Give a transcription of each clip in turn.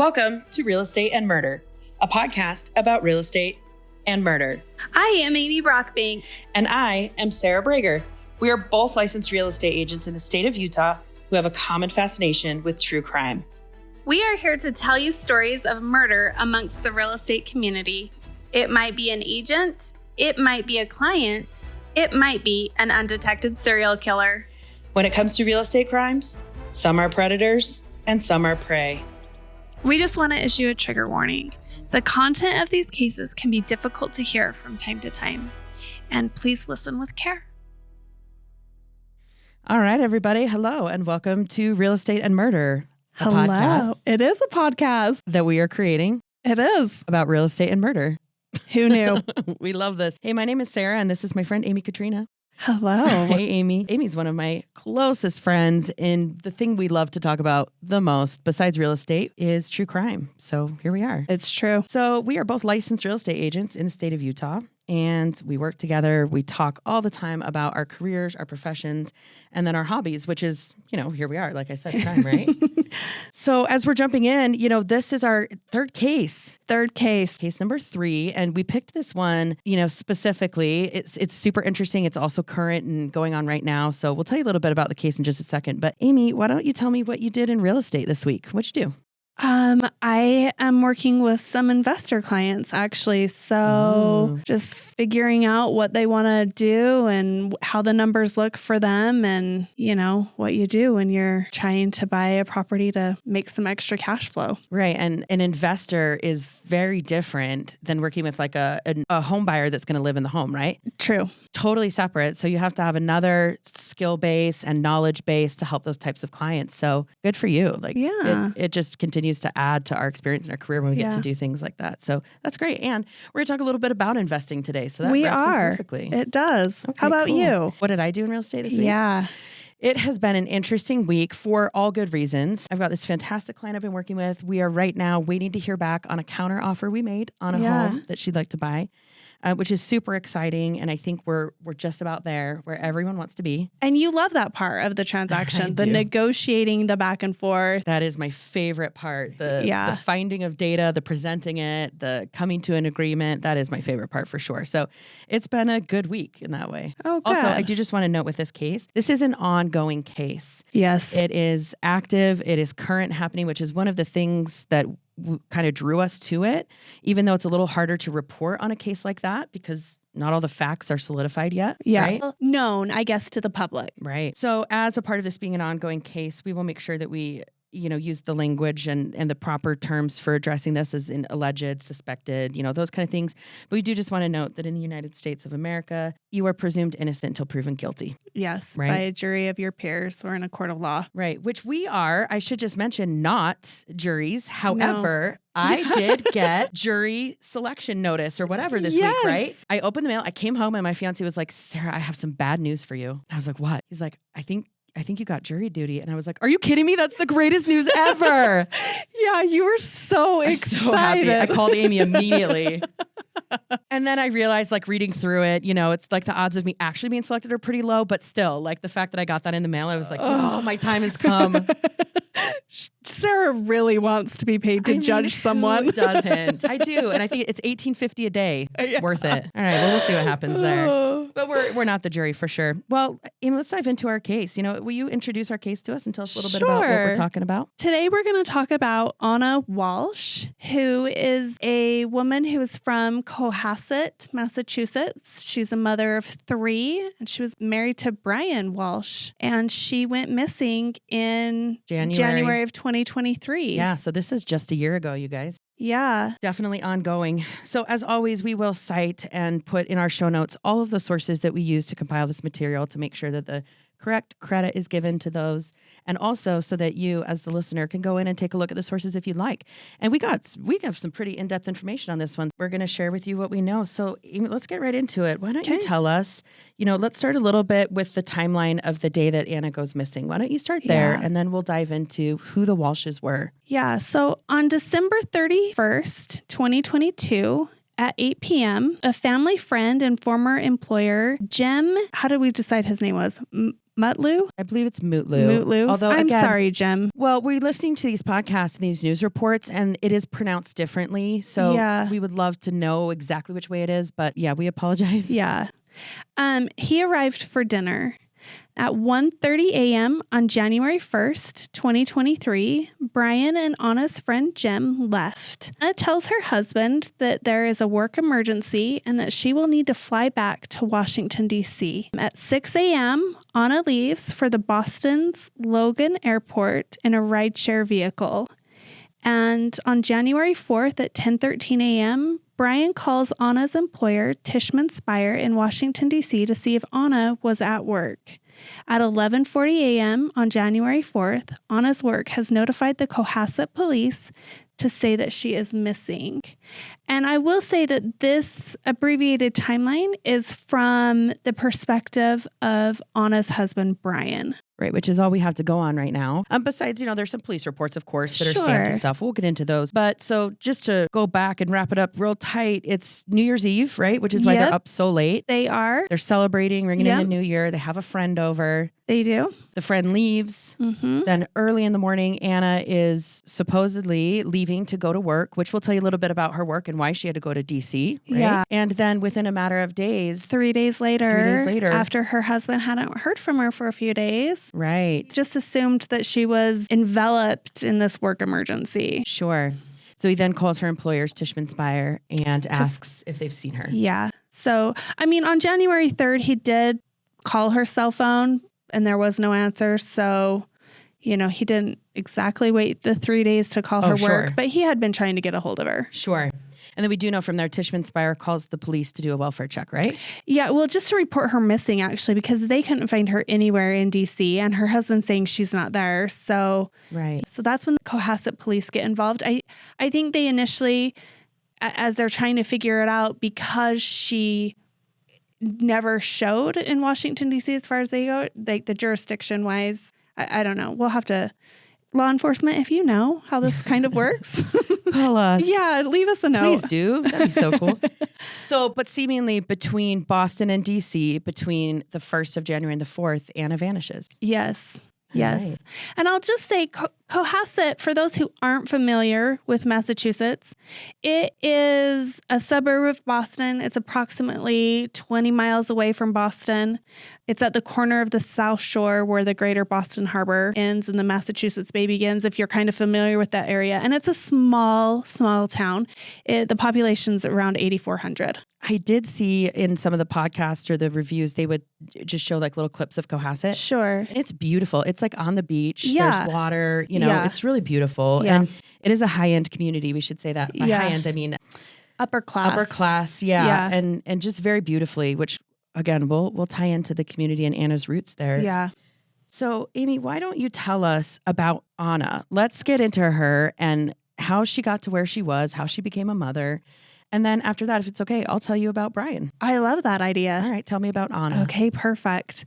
Welcome to Real Estate and Murder, a podcast about real estate and murder. I am Amy Brockbank. And I am Sarah Brager. We are both licensed real estate agents in the state of Utah who have a common fascination with true crime. We are here to tell you stories of murder amongst the real estate community. It might be an agent, it might be a client, it might be an undetected serial killer. When it comes to real estate crimes, some are predators and some are prey. We just want to issue a trigger warning. The content of these cases can be difficult to hear from time to time, and please listen with care. All right, everybody. Hello, and welcome to Real Estate and Murder, a podcast It is a podcast that we are creating It is. about real estate and murder. Who knew? We love this. Hey, my name is Sarah, and this is my friend Amy Katrina. Hello. Hey, Amy. Amy's one of my closest friends, and the thing we love to talk about the most, besides real estate, is true crime. So here we are. It's true. So we are both licensed real estate agents in the state of Utah, and we work together. We talk all the time about our careers, our professions, and then our hobbies, which is, here we are, like I said, crime, right? So as we're jumping in, this is our third case. Case number 3. And we picked this one, specifically. It's super interesting. It's also current and going on right now. So we'll tell you a little bit about the case in just a second. But Amy, why don't you tell me what you did in real estate this week? What'd you do? I am working with some investor clients, actually. So just figuring out what they want to do and how the numbers look for them and, what you do when you're trying to buy a property to make some extra cash flow. Right. And an investor is very different than working with like a home buyer that's going to live in the home, right? True. Totally separate. So you have to have another skill base and knowledge base to help those types of clients. So good for you. It just continues to add to our experience in our career when we get to do things like that. So that's great. And we're going to talk a little bit about investing today. So that wraps in perfectly. It does. Okay, how about you? What did I do in real estate this week? Yeah. It has been an interesting week for all good reasons. I've got this fantastic client I've been working with. We are right now waiting to hear back on a counter offer we made on a home that she'd like to buy, which is super exciting. And I think we're just about there where everyone wants to be. And you love that part of the transaction, the negotiating, the back and forth. That is my favorite part. The finding of data, the presenting it, the coming to an agreement. That is my favorite part for sure. So it's been a good week in that way. Oh, good. Also, I do just want to note with this case, this is an ongoing case. Yes. It is active. It is current happening, which is one of the things that kind of drew us to it, even though it's a little harder to report on a case like that because not all the facts are solidified yet. Yeah. Right? Known, I guess, to the public. Right. So as a part of this being an ongoing case, we will make sure that we use the language and the proper terms for addressing this as in alleged, suspected, those kind of things. But we do just want to note that in the United States of America, you are presumed innocent until proven guilty. Yes, right? By a jury of your peers or in a court of law. Right, which we are, I should just mention, not juries. However, I did get jury selection notice or whatever this week, right? I opened the mail. I came home and my fiance was like, Sarah, I have some bad news for you. And I was like, what? He's like, I think you got jury duty. And I was like, are you kidding me? That's the greatest news ever. Yeah, you were so excited. So happy. I called Amy immediately. And then I realized, reading through it, it's like the odds of me actually being selected are pretty low, but still, the fact that I got that in the mail, I was like, oh, my time has come. Sarah really wants to be paid to judge someone. Who doesn't? I do. And I think it's $18.50 a day. Worth it. All right. Well, we'll see what happens there. But we're not the jury for sure. Well, Amy, let's dive into our case. Will you introduce our case to us and tell us a little bit about what we're talking about? Today, we're going to talk about Anna Walshe, who is a woman who is from Cohasset, Massachusetts. She's a mother of 3, and she was married to Brian Walshe, and she went missing in January of 2023. Yeah, so this is just a year ago, you guys. Yeah. Definitely ongoing. So as always, we will cite and put in our show notes all of the sources that we use to compile this material to make sure that the correct credit is given to those, and also so that you as the listener can go in and take a look at the sources if you'd like. And we have some pretty in-depth information on this one. We're going to share with you what we know. So Amy, let's get right into it. Why don't you tell us, let's start a little bit with the timeline of the day that Anna goes missing. Why don't you start there and then we'll dive into who the Walshes were. Yeah. So on December 31st, 2022, at 8 p.m., a family friend and former employer, Jim, how did we decide his name was? Mutlu? I believe it's Mootlu. Mootlu. Although, I'm again, sorry, Jim. well, we're listening to these podcasts and these news reports, and it is pronounced differently. So Yeah. we would love to know exactly which way it is. But yeah, we apologize. Yeah. He arrived for dinner. At 1:30 a.m. on January 1st, 2023, Brian and Anna's friend Jim left. Anna tells her husband that there is a work emergency and that she will need to fly back to Washington, D.C. At 6 a.m., Anna leaves for the Boston's Logan Airport in a rideshare vehicle. And on January 4th at 10:13 a.m., Brian calls Anna's employer, Tishman Speyer, in Washington, D.C. to see if Anna was at work. At 11:40 a.m. on January 4th, Anna's work has notified the Cohasset police to say that she is missing. And I will say that this abbreviated timeline is from the perspective of Anna's husband, Brian. Right, which is all we have to go on right now. Besides, there's some police reports, of course, that are stamped and stuff. We'll get into those. But so just to go back and wrap it up real tight, it's New Year's Eve, right? Which is why they're up so late. They are. They're celebrating, ringing in the new year. They have a friend over. They do. The friend leaves. Mm-hmm. Then early in the morning, Anna is supposedly leaving to go to work, which will tell you a little bit about her work and why she had to go to D.C. Right? Yeah. And then within a matter of days. 3 days later. After her husband hadn't heard from her for a few days. Right. Just assumed that she was enveloped in this work emergency. Sure. So he then calls her employers, Tishman Speyer, and asks if they've seen her. Yeah. So, on January 3rd, he did call her cell phone and there was no answer. So, he didn't exactly wait the 3 days to call her work, but he had been trying to get a hold of her. Sure. And then we do know from there, Tishman Speyer calls the police to do a welfare check, right? Yeah, well, just to report her missing, actually, because they couldn't find her anywhere in D.C. and her husband's saying she's not there. So, So that's when the Cohasset police get involved. I think they initially, as they're trying to figure it out, because she never showed in Washington, D.C. as far as they go, like the jurisdiction wise, I don't know. We'll have to... Law enforcement, if you know how this kind of works, call us. Yeah, leave us a note. Please do. That'd be so cool. But seemingly between Boston and DC, between the 1st of January and the 4th, Anna vanishes. Yes. Right. And I'll just say Cohasset, for those who aren't familiar with Massachusetts, it is a suburb of Boston. It's approximately 20 miles away from Boston. It's at the corner of the South Shore where the greater Boston Harbor ends and the Massachusetts Bay begins, if you're kind of familiar with that area. And it's a small town. The population's around 8,400. I did see in some of the podcasts or the reviews, they would just show like little clips of Cohasset. Sure. And it's beautiful. It's like on the beach. Yeah. There's water, it's really beautiful. Yeah. And it is a high-end community. We should say that. By high-end, I mean upper class. Upper class, yeah. And just very beautifully, which again, we'll tie into the community and Anna's roots there. Yeah. So Amy, why don't you tell us about Anna? Let's get into her and how she got to where she was, how she became a mother. And then after that, if it's okay, I'll tell you about Brian. I love that idea. All right, tell me about Anna. Okay, perfect.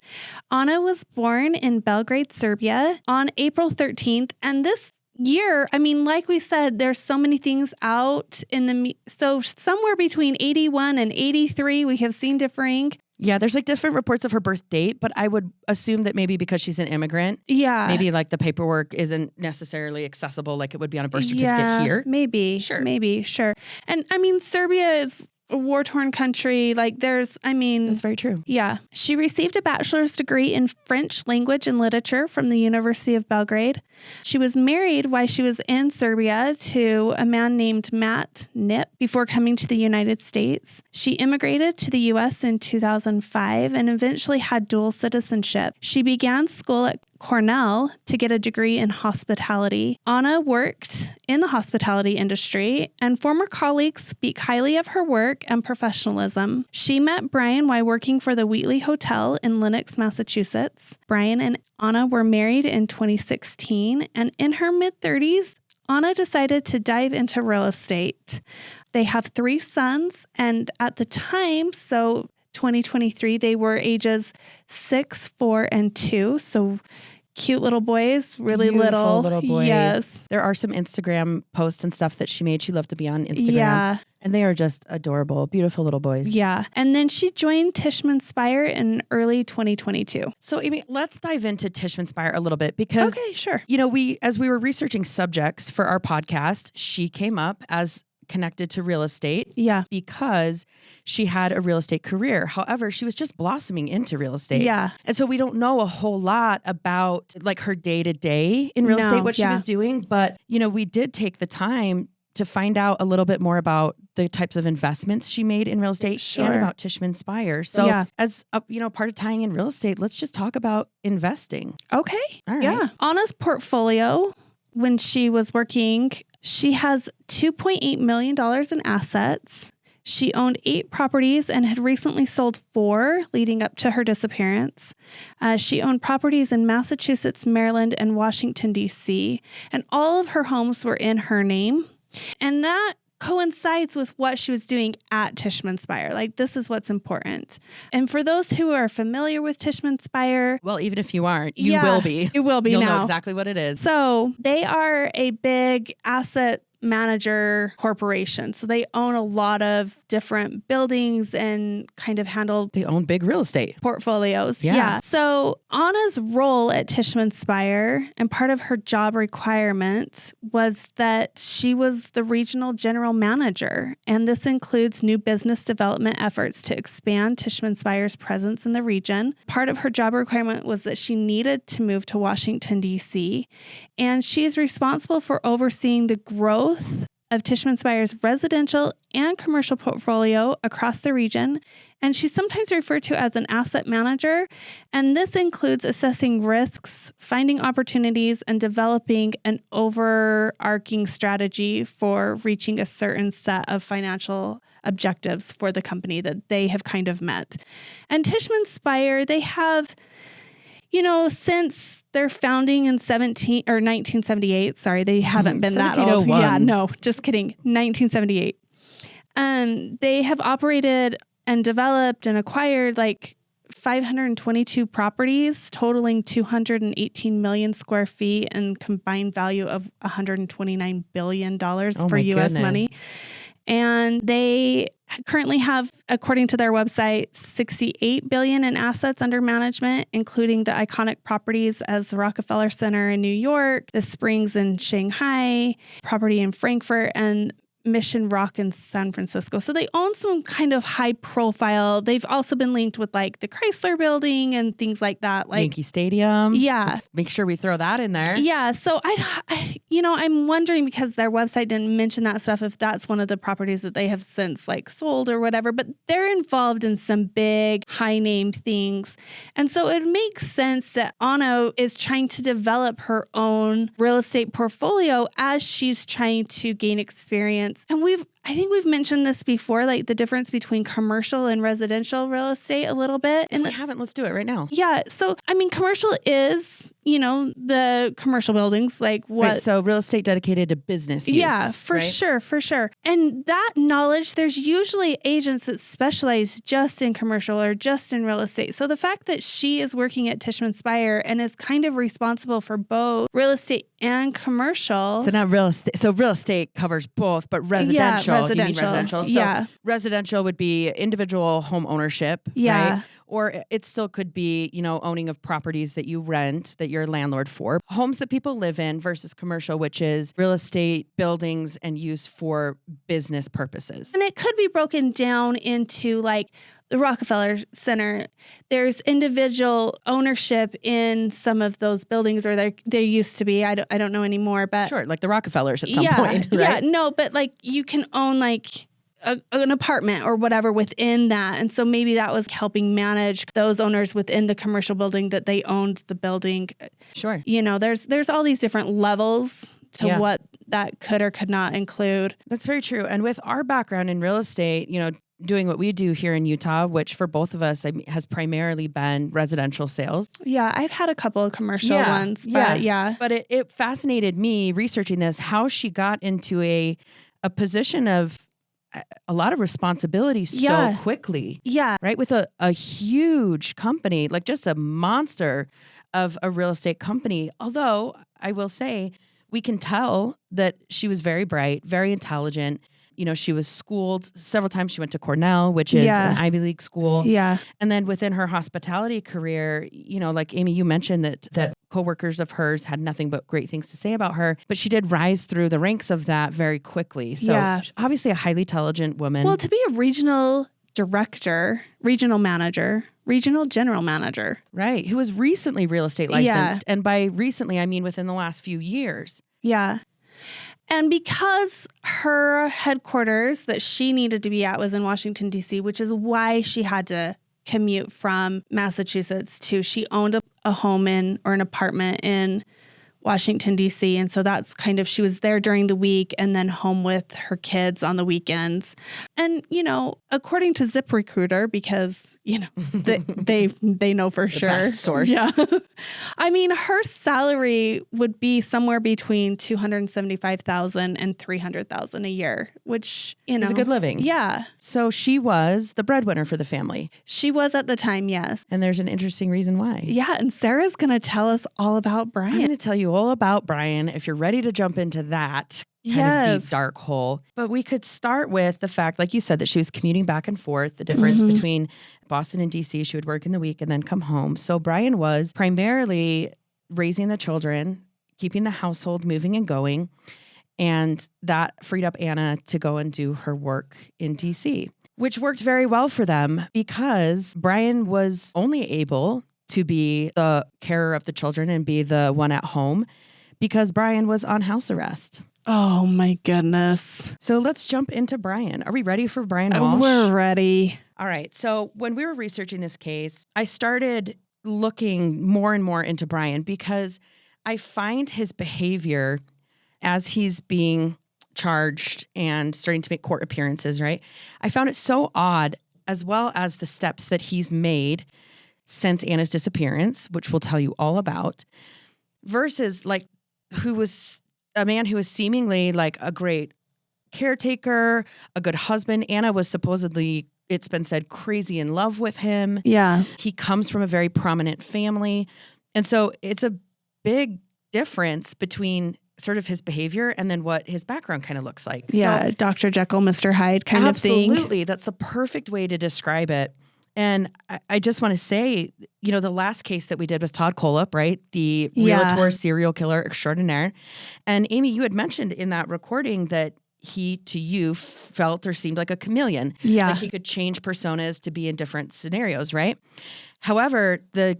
Anna was born in Belgrade, Serbia on April 13th. And this year, like we said, there's so many things out in so somewhere between 81 and 83, we have seen differing. Yeah, there's like different reports of her birth date, but I would assume that maybe because she's an immigrant, maybe like the paperwork isn't necessarily accessible like it would be on a birth certificate here. Maybe. Sure. And Serbia is a war-torn country. That's very true. Yeah. She received a bachelor's degree in French language and literature from the University of Belgrade. She was married while she was in Serbia to a man named Matt Nip before coming to the United States. She immigrated to the U.S. in 2005 and eventually had dual citizenship. She began school at Cornell to get a degree in hospitality. Anna worked in the hospitality industry, and former colleagues speak highly of her work and professionalism. She met Brian while working for the Wheatley Hotel in Lenox, Massachusetts. Brian and Anna were married in 2016, and in her mid-30s, Anna decided to dive into real estate. They have 3 sons, and at the time, 2023, they were ages 6, 4, and 2. So cute little boys, really Beautiful little boys. Yes. There are some Instagram posts and stuff that she made. She loved to be on Instagram. Yeah. And they are just adorable, beautiful little boys. Yeah. And then she joined Tishman Speyer in early 2022. So, Amy, let's dive into Tishman Speyer a little bit because, Okay, sure. as we were researching subjects for our podcast, she came up as connected to real estate. Yeah. Because she had a real estate career. However, she was just blossoming into real estate. Yeah. And so we don't know a whole lot about like her day to day in real estate, what she was doing. But, we did take the time to find out a little bit more about the types of investments she made in real estate and about Tishman Speyer. So as part of tying in real estate, let's just talk about investing. Okay. All right. Yeah. Anna's portfolio, when she was working, she has $2.8 million in assets. She owned 8 properties and had recently sold 4 leading up to her disappearance. She owned properties in Massachusetts, Maryland, and Washington, D.C., and all of her homes were in her name. And that coincides with what she was doing at Tishman Speyer. Like, this is what's important. And for those who are familiar with Tishman Speyer, well, even if you aren't, you will be. You will be. You'll now know exactly what it is. So they are a big asset manager corporation. So they own a lot of different buildings and kind of handle. They own big real estate portfolios. Yeah. So Anna's role at Tishman Speyer and part of her job requirement was that she was the regional general manager. And this includes new business development efforts to expand Tishman Speyer's presence in the region. Part of her job requirement was that she needed to move to Washington, D.C. And she is responsible for overseeing the growth of Tishman Speyer's residential and commercial portfolio across the region. And she's sometimes referred to as an asset manager. And this includes assessing risks, finding opportunities, and developing an overarching strategy for reaching a certain set of financial objectives for the company that they have kind of met. And Tishman Speyer, they have, since their founding in 1978, sorry, they haven't been that old. Yeah, no, just kidding. 1978. They have operated and developed and acquired like 522 properties totaling 218 million square feet and combined value of $129 billion for U.S. money. And they currently have, according to their website, $68 billion in assets under management, including the iconic properties as the Rockefeller Center in New York, the Springs in Shanghai, property in Frankfurt, and Mission Rock in San Francisco. So they own some kind of high profile. They've also been linked with like the Chrysler Building and things like that. Like Yankee Stadium. Yeah. Let's make sure we throw that in there. Yeah. So I'm wondering, because their website didn't mention that stuff, if that's one of the properties that they have since like sold or whatever, but they're involved in some big high name things. And so it makes sense that Anna is trying to develop her own real estate portfolio as she's trying to gain experience. And I think we've mentioned this before, like the difference between commercial and residential real estate a little bit. And if we haven't, let's do it right now. Yeah. So, commercial is, the commercial buildings, like what? Right, so real estate dedicated to business use. Yeah, for sure. And that knowledge, there's usually agents that specialize just in commercial or just in real estate. So the fact that she is working at Tishman Speyer and is kind of responsible for both real estate and commercial. So not real estate. So real estate covers both, but residential. Residential. You mean residential. So residential would be individual home ownership. Yeah. Right? Or it still could be, owning of properties that you rent, that you're a landlord for. Homes that people live in versus commercial, which is real estate buildings and use for business purposes. And it could be broken down into like the Rockefeller Center. There's individual ownership in some of those buildings, or there used to be. I don't know anymore, but sure, like the Rockefellers at some point, right? Yeah, no, but like you can own like an apartment or whatever within that. And so maybe that was helping manage those owners within the commercial building that they owned the building. Sure. There's all these different levels to what that could or could not include. That's very true. And with our background in real estate, doing what we do here in Utah, which for both of us has primarily been residential sales. Yeah, I've had a couple of commercial ones. But But it fascinated me researching this, how she got into a position of a lot of responsibility Yeah. so quickly, Yeah. right? With a huge company, like just a monster of a real estate company. Although I will say, we can tell that she was very bright, very intelligent. You know, she was schooled several times. She went to Cornell, which is Yeah. an Ivy League school. Yeah. And then within her hospitality career, you know, like Amy, you mentioned that coworkers of hers had nothing but great things to say about her, but she did rise through the ranks of that very quickly. So Yeah. obviously a highly intelligent woman. Well, to be a regional director, regional manager, regional general manager. Right. Who was recently real estate licensed. And by recently, I mean within the last few years. Yeah. And because her headquarters that she needed to be at was in Washington, D.C., which is why she had to commute from Massachusetts she owned a home or an apartment in Washington, D.C. And so that's kind of, she was there during the week and then home with her kids on the weekends. And, you know, according to ZipRecruiter, because, you know, they know for sure. Best source. Yeah. I mean, her salary would be somewhere between $275,000 and $300,000 a year, which, you know, is a good living. Yeah. So she was the breadwinner for the family. She was at the time, yes. And there's an interesting reason why. Yeah. And Sarah's going to tell us all about Brian. I'm going to tell you all about Brian if you're ready to jump into that kind of deep, dark hole. But we could start with the fact, like you said, that she was commuting back and forth, the difference between Boston and DC. She would work in the week and then come home. So Brian was primarily raising the children, keeping the household moving and going. And that freed up Anna to go and do her work in DC, which worked very well for them because Brian was only able to be the carer of the children and be the one at home because Brian was on house arrest. Oh my goodness. So let's jump into Brian. Are we ready for Brian Walshe? We're ready. All right. So when we were researching this case, I started looking more and more into Brian because I find his behavior as he's being charged and starting to make court appearances, right? I found it so odd, as well as the steps that he's made since Anna's disappearance, which we'll tell you all about, versus like who was a man who was seemingly like a great caretaker, a good husband. Anna was supposedly, it's been said, crazy in love with him. Yeah. He comes from a very prominent family. And so it's a big difference between sort of his behavior and then what his background kind of looks like. Yeah. So, Dr. Jekyll, Mr. Hyde kind of thing. absolutely. That's the perfect way to describe it. And I just want to say, you know, the last case that we did was Todd Kolop, right? The realtor serial killer extraordinaire. And Amy, you had mentioned in that recording that he, to you, felt or seemed like a chameleon. Yeah. Like he could change personas to be in different scenarios, right? However, the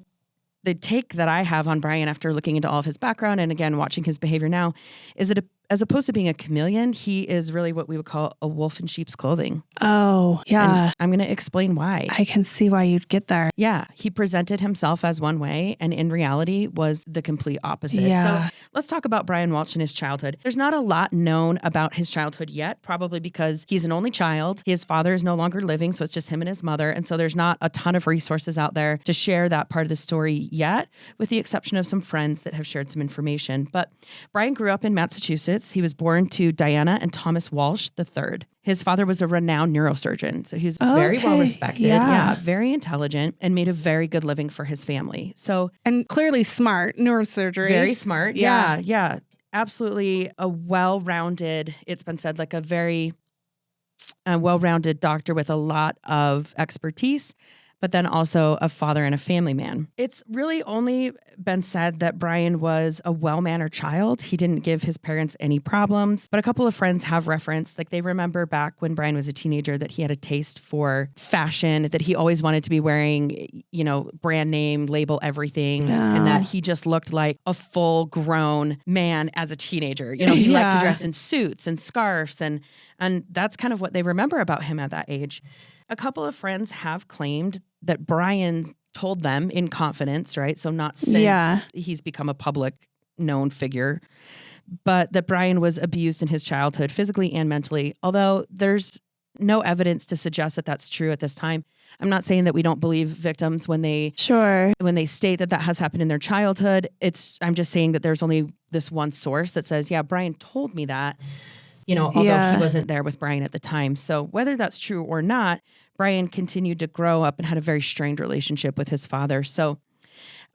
take that I have on Brian after looking into all of his background and again, watching his behavior now is that as opposed to being a chameleon, he is really what we would call a wolf in sheep's clothing. Oh, yeah. And I'm going to explain why. I can see why you'd get there. Yeah. He presented himself as one way and in reality was the complete opposite. Yeah. So let's talk about Brian Walshe and his childhood. There's not a lot known about his childhood yet, probably because he's an only child. His father is no longer living, so it's just him and his mother. And so there's not a ton of resources out there to share that part of the story yet, with the exception of some friends that have shared some information. But Brian grew up in Massachusetts. He was born to Diana and Thomas Walshe III. His father was a renowned neurosurgeon, so he was very well respected, very intelligent, and made a very good living for his family. So, and clearly smart, neurosurgery. Very smart. Yeah. Absolutely a well-rounded, it's been said, like a very well-rounded doctor with a lot of expertise, but then also a father and a family man. It's really only been said that Brian was a well-mannered child. He didn't give his parents any problems, but a couple of friends have referenced, like they remember back when Brian was a teenager that he had a taste for fashion, that he always wanted to be wearing, you know, brand name, label everything, and that he just looked like a full-grown man as a teenager. You know, he liked to dress in suits and scarves, and that's kind of what they remember about him at that age. A couple of friends have claimed that Brian told them in confidence, right? So not since he's become a public known figure, but that Brian was abused in his childhood, physically and mentally, although there's no evidence to suggest that that's true at this time. I'm not saying that we don't believe victims when they state that has happened in their childhood. I'm just saying that there's only this one source that says, yeah, Brian told me that. although he wasn't there with Brian at the time. So whether that's true or not, Brian continued to grow up and had a very strained relationship with his father. So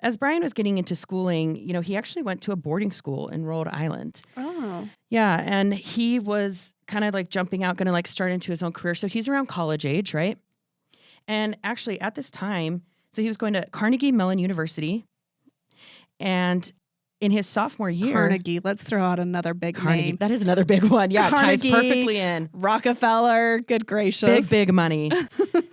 as Brian was getting into schooling, he actually went to a boarding school in Rhode Island. Oh. Yeah. And he was kind of like jumping out, going to like start into his own career. So he's around college age, right? And actually at this time, so he was going to Carnegie Mellon University. And in his sophomore year, Carnegie, let's throw out another big name. That is another big one. Yeah, Carnegie, it ties perfectly in. Rockefeller, good gracious. Big money.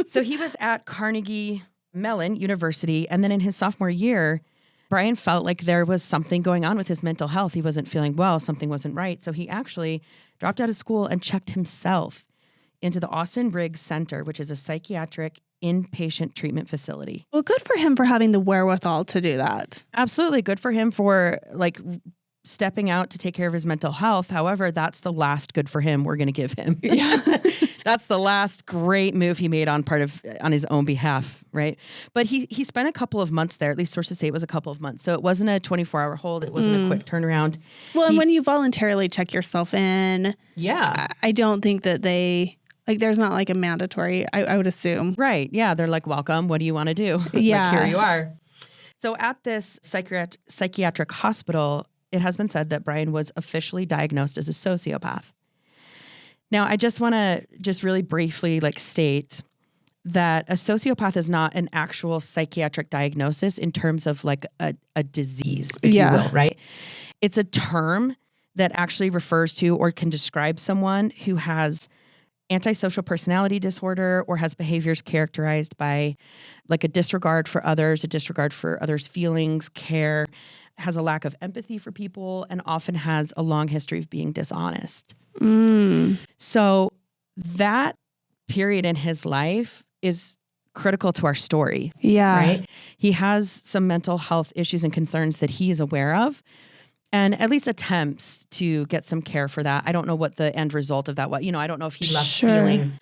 So he was at Carnegie Mellon University. And then in his sophomore year, Brian felt like there was something going on with his mental health. He wasn't feeling well. Something wasn't right. So he actually dropped out of school and checked himself into the Austin Riggs Center, which is a psychiatric inpatient treatment facility. Well, good for him for having the wherewithal to do that. Absolutely. Good for him for like stepping out to take care of his mental health. However, that's the last good for him we're going to give him. Yeah. That's the last great move he made on his own behalf, right? But he spent a couple of months there. At least sources say it was a couple of months. So it wasn't a 24-hour hold. It wasn't a quick turnaround. Well, and when you voluntarily check yourself in, I don't think that there's not like a mandatory, I would assume. Right. Yeah. They're like, welcome. What do you want to do? Yeah. Like, here you are. So at this psychiatric hospital, it has been said that Brian was officially diagnosed as a sociopath. Now, I just want to really briefly state that a sociopath is not an actual psychiatric diagnosis in terms of like a disease, if you will, right? It's a term that actually refers to or can describe someone who has antisocial personality disorder or has behaviors characterized by like a disregard for others' feelings, care, has a lack of empathy for people, and often has a long history of being dishonest. So that period in his life is critical to our story. Yeah. Right? He has some mental health issues and concerns that he is aware of and at least attempts to get some care for that. I don't know what the end result of that was. I don't know if he left feeling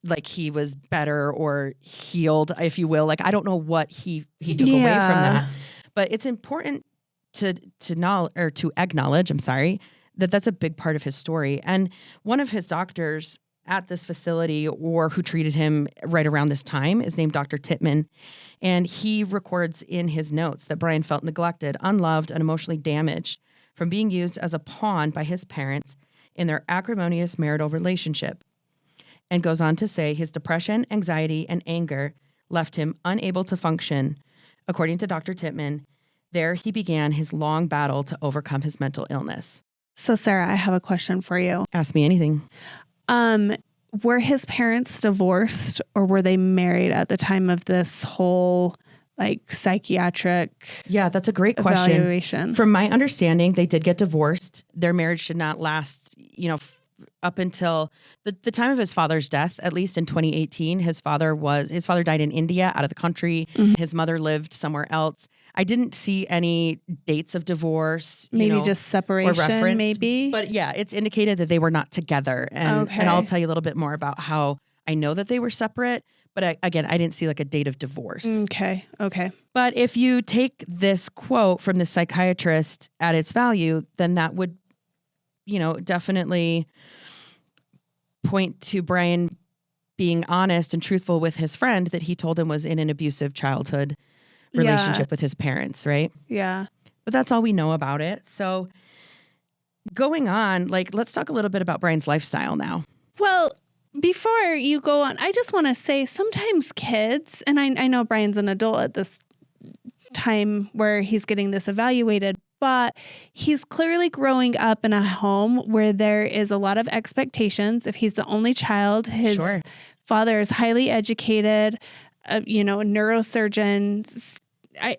like he was better or healed, if you will. Like, I don't know what he took away from that. But it's important to acknowledge, that that's a big part of his story. And one of his doctors at this facility or who treated him right around this time is named Dr. Titman. And he records in his notes that Brian felt neglected, unloved, and emotionally damaged from being used as a pawn by his parents in their acrimonious marital relationship. And goes on to say his depression, anxiety, and anger left him unable to function. According to Dr. Titman, there he began his long battle to overcome his mental illness. So, Sarah, I have a question for you. Ask me anything. Were his parents divorced or were they married at the time of this whole psychiatric Yeah, that's a great question. evaluation? From my understanding, they did get divorced. Their marriage did not last, up until the time of his father's death, at least in 2018. His father died in India, out of the country. Mm-hmm. His mother lived somewhere else. I didn't see any dates of divorce. Maybe just separation, maybe. But yeah, it's indicated that they were not together. And I'll tell you a little bit more about how I know that they were separate. But I didn't see like a date of divorce. Okay. But if you take this quote from the psychiatrist at its value, then that would, definitely point to Brian being honest and truthful with his friend that he told him was in an abusive childhood relationship with his parents, right? Yeah. But that's all we know about it. So going on, let's talk a little bit about Brian's lifestyle now. Well, before you go on, I just want to say sometimes kids, and I know Brian's an adult at this time where he's getting this evaluated, but he's clearly growing up in a home where there is a lot of expectations. If he's the only child, his father is highly educated, a neurosurgeon.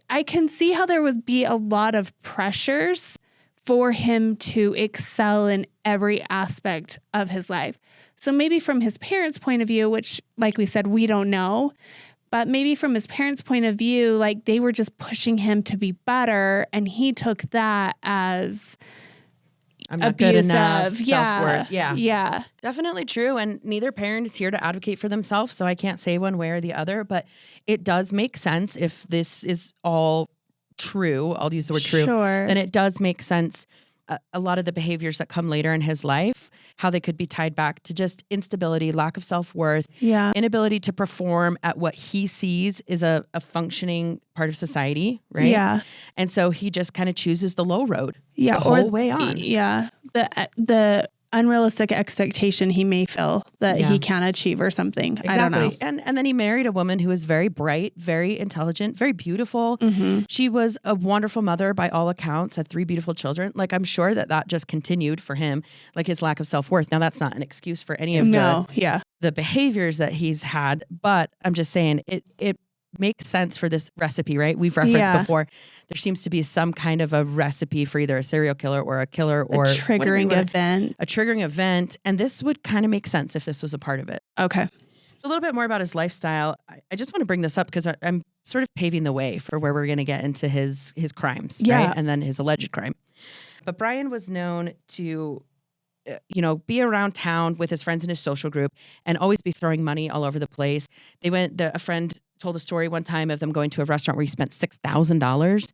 I can see how there would be a lot of pressures for him to excel in every aspect of his life. So maybe from his parents' point of view, which, like we said, we don't know, but maybe from his parents' point of view, they were just pushing him to be better, and he took that as I'm not abusive. Good enough, self-worth. Yeah. Definitely true. And neither parent is here to advocate for themselves, so I can't say one way or the other, but it does make sense if this is all true. I'll use the word true. Sure. Then it does make sense. A lot of the behaviors that come later in his life how they could be tied back to just instability, lack of self-worth, Yeah. inability to perform at what he sees is a functioning part of society, right? Yeah. And so he just kind of chooses the low road Yeah. the whole way on. Yeah. The unrealistic expectation he may feel that he can achieve or something. Exactly. I don't know. And then he married a woman who was very bright, very intelligent, very beautiful. Mm-hmm. She was a wonderful mother by all accounts, had 3 beautiful children. Like, I'm sure that just continued for him, like his lack of self-worth. Now, that's not an excuse for any of the behaviors that he's had, but I'm just saying it makes sense for this recipe, right? We've referenced before. There seems to be some kind of a recipe for either a serial killer or a killer or a triggering event. A triggering event. And this would kind of make sense if this was a part of it. Okay. So a little bit more about his lifestyle. I just want to bring this up because I'm sort of paving the way for where we're going to get into his crimes, right? And then his alleged crime. But Brian was known to be around town with his friends in his social group and always be throwing money all over the place. A friend told a story one time of them going to a restaurant where he spent $6,000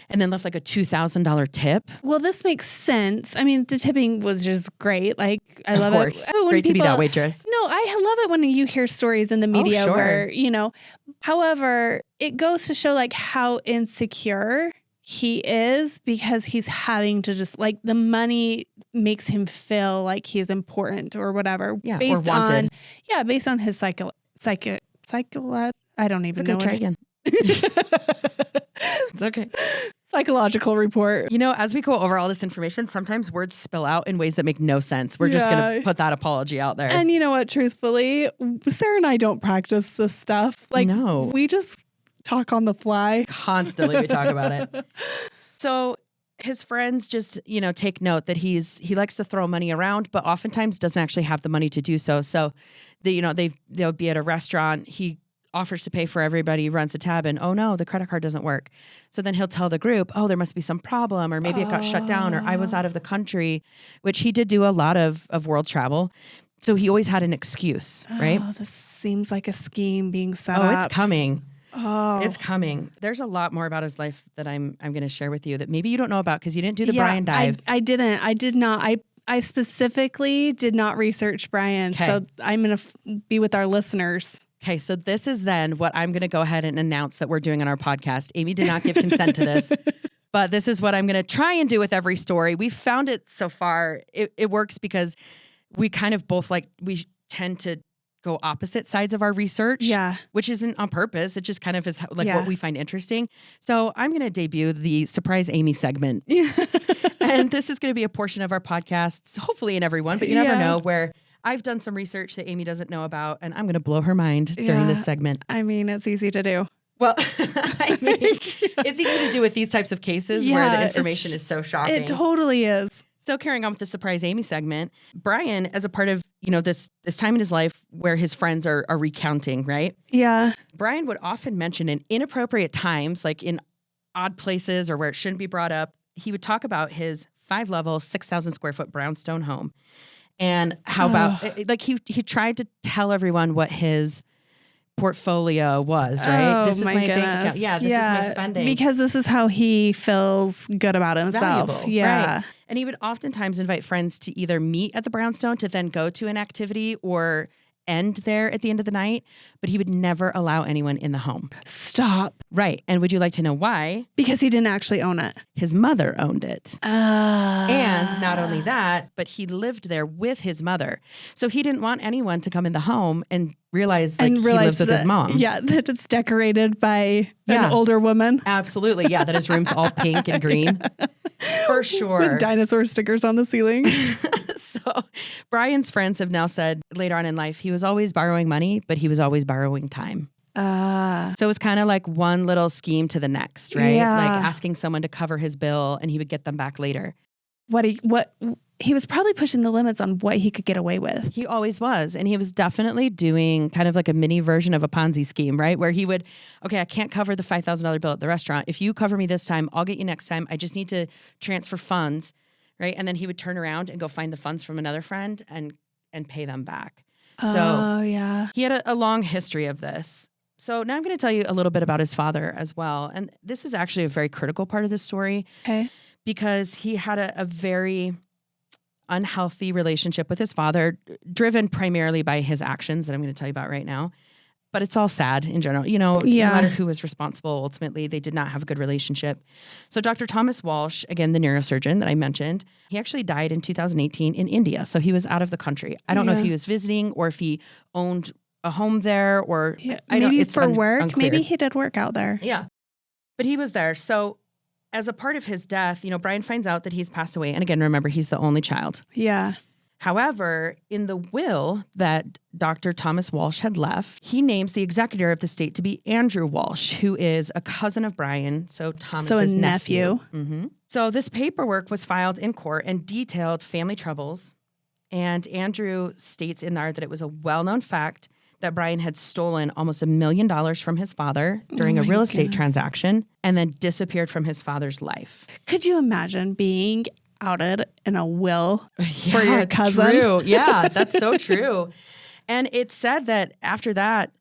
and then left like a $2,000 tip. Well, this makes sense. I mean, the tipping was just great. Like, I love it. Great to be that waitress. No, I love it when you hear stories in the media where, however, it goes to show like how insecure he is because he's having to just like the money makes him feel like he's important or whatever. Yeah, or wanted. Based on his I don't even know. Try again. It's okay. Psychological report. As we go over all this information, sometimes words spill out in ways that make no sense. We're just going to put that apology out there. And you know what? Truthfully, Sarah and I don't practice this stuff. Like, no. We just talk on the fly. Constantly we talk about it. So his friends just, take note that he likes to throw money around, but oftentimes doesn't actually have the money to do so. So, they'll be at a restaurant. He offers to pay for everybody, runs the tab, and oh no, the credit card doesn't work. So then he'll tell the group, oh, there must be some problem, or maybe it got shut down, or I was out of the country, which he did do a lot of world travel. So he always had an excuse, right? Oh, this seems like a scheme being set up. Oh, it's coming. Oh, it's coming. There's a lot more about his life that I'm going to share with you that maybe you don't know about because you didn't do the Brian dive. I didn't. I did not. I specifically did not research Brian. Okay. So I'm going to be with our listeners. Okay, so this is then what I'm going to go ahead and announce that we're doing on our podcast. Amy did not give consent to this, but this is what I'm going to try and do with every story. We've found it so far. It works because we kind of both we tend to go opposite sides of our research. Yeah. Which isn't on purpose. It just kind of is what we find interesting. So I'm going to debut the Surprise Amy segment. Yeah. And this is going to be a portion of our podcast, hopefully in every one, but you never know, where I've done some research that Amy doesn't know about, and I'm going to blow her mind during this segment. I mean, it's easy to do. Well, it's easy to do with these types of cases where the information is so shocking. It totally is. So carrying on with the Surprise Amy segment, Brian, as a part of, this time in his life where his friends are recounting, right? Yeah. Brian would often mention in inappropriate times, like in odd places or where it shouldn't be brought up, he would talk about his 5-level, 6,000 square foot brownstone home. And how about, he tried to tell everyone what his portfolio was, right? Oh, this is my bank account. Yeah, this is my spending. Because this is how he feels good about himself. Valuable, yeah. Right. And he would oftentimes invite friends to either meet at the brownstone to then go to an activity or end there at the end of the night, but he would never allow anyone in the home. Stop. Right. And would you like to know why? Because he didn't actually own it. His mother owned it. And not only that, but he lived there with his mother. So he didn't want anyone to come in the home and realize he lives with his mom. Yeah, that it's decorated by an older woman. Absolutely. Yeah, that his room's all pink and green. For sure. With dinosaur stickers on the ceiling. So Brian's friends have now said later on in life, he was always borrowing money, but he was always borrowing time. So it was kind of like one little scheme to the next, right? Yeah. Like asking someone to cover his bill and he would get them back later. He was probably pushing the limits on what he could get away with. He always was. And he was definitely doing kind of like a mini version of a Ponzi scheme, right? Where he would, okay, I can't cover the $5,000 bill at the restaurant. If you cover me this time, I'll get you next time. I just need to transfer funds, right? And then he would turn around and go find the funds from another friend and pay them back. So he had a long history of this. So now I'm going to tell you a little bit about his father as well. And this is actually a very critical part of this story. Okay. Because he had a very unhealthy relationship with his father, driven primarily by his actions that I'm going to tell you about right now. But it's all sad in general. No matter who was responsible, ultimately, they did not have a good relationship. So Dr. Thomas Walshe, again, the neurosurgeon that I mentioned, he actually died in 2018 in India. So he was out of the country. I don't know if he was visiting or if he owned a home there or maybe for work. Unclear. Maybe he did work out there. Yeah. But he was there. So as a part of his death, Brian finds out that he's passed away. And again, remember, he's the only child. Yeah. However, in the will that Dr. Thomas Walshe had left, he names the executor of the estate to be Andrew Walshe, who is a cousin of Brian, so Thomas's nephew. Mm-hmm. So this paperwork was filed in court and detailed family troubles. And Andrew states in there that it was a well-known fact that Brian had stolen almost $1 million from his father during a real estate transaction and then disappeared from his father's life. Could you imagine being outed in a will for your cousin? True. Yeah, that's so true. And it's said that after that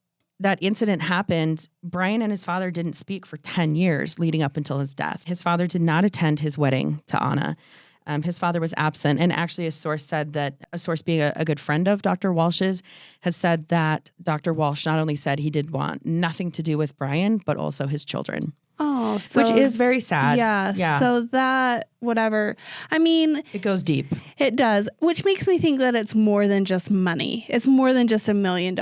incident happened, Brian and his father didn't speak for 10 years leading up until his death. His father did not attend his wedding to Anna. His father was absent. And actually a source being a good friend of Dr. Walsh's, has said that Dr. Walshe not only said he did want nothing to do with Brian, but also his children. Oh, so, which is very sad. Yeah. So that, whatever. I mean, it goes deep. It does, which makes me think that it's more than just money. It's more than just $1 million,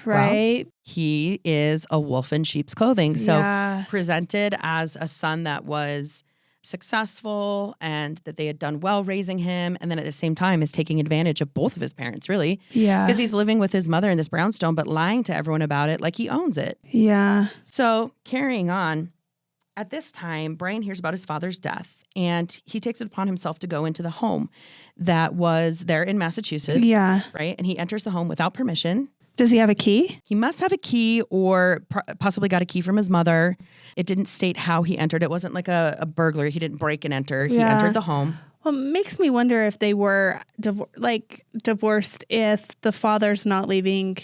right? Well, he is a wolf in sheep's clothing. So presented as a son that was successful and that they had done well raising him. And then at the same time is taking advantage of both of his parents, really. Yeah. Because he's living with his mother in this brownstone, but lying to everyone about it like he owns it. Yeah. So carrying on. At this time, Brian hears about his father's death, and he takes it upon himself to go into the home that was there in Massachusetts. Yeah. Right? And he enters the home without permission. Does he have a key? He must have a key or possibly got a key from his mother. It didn't state how he entered. It wasn't like a burglar. He didn't break and enter. He entered the home. Well, it makes me wonder if they were divorced if the father's not leaving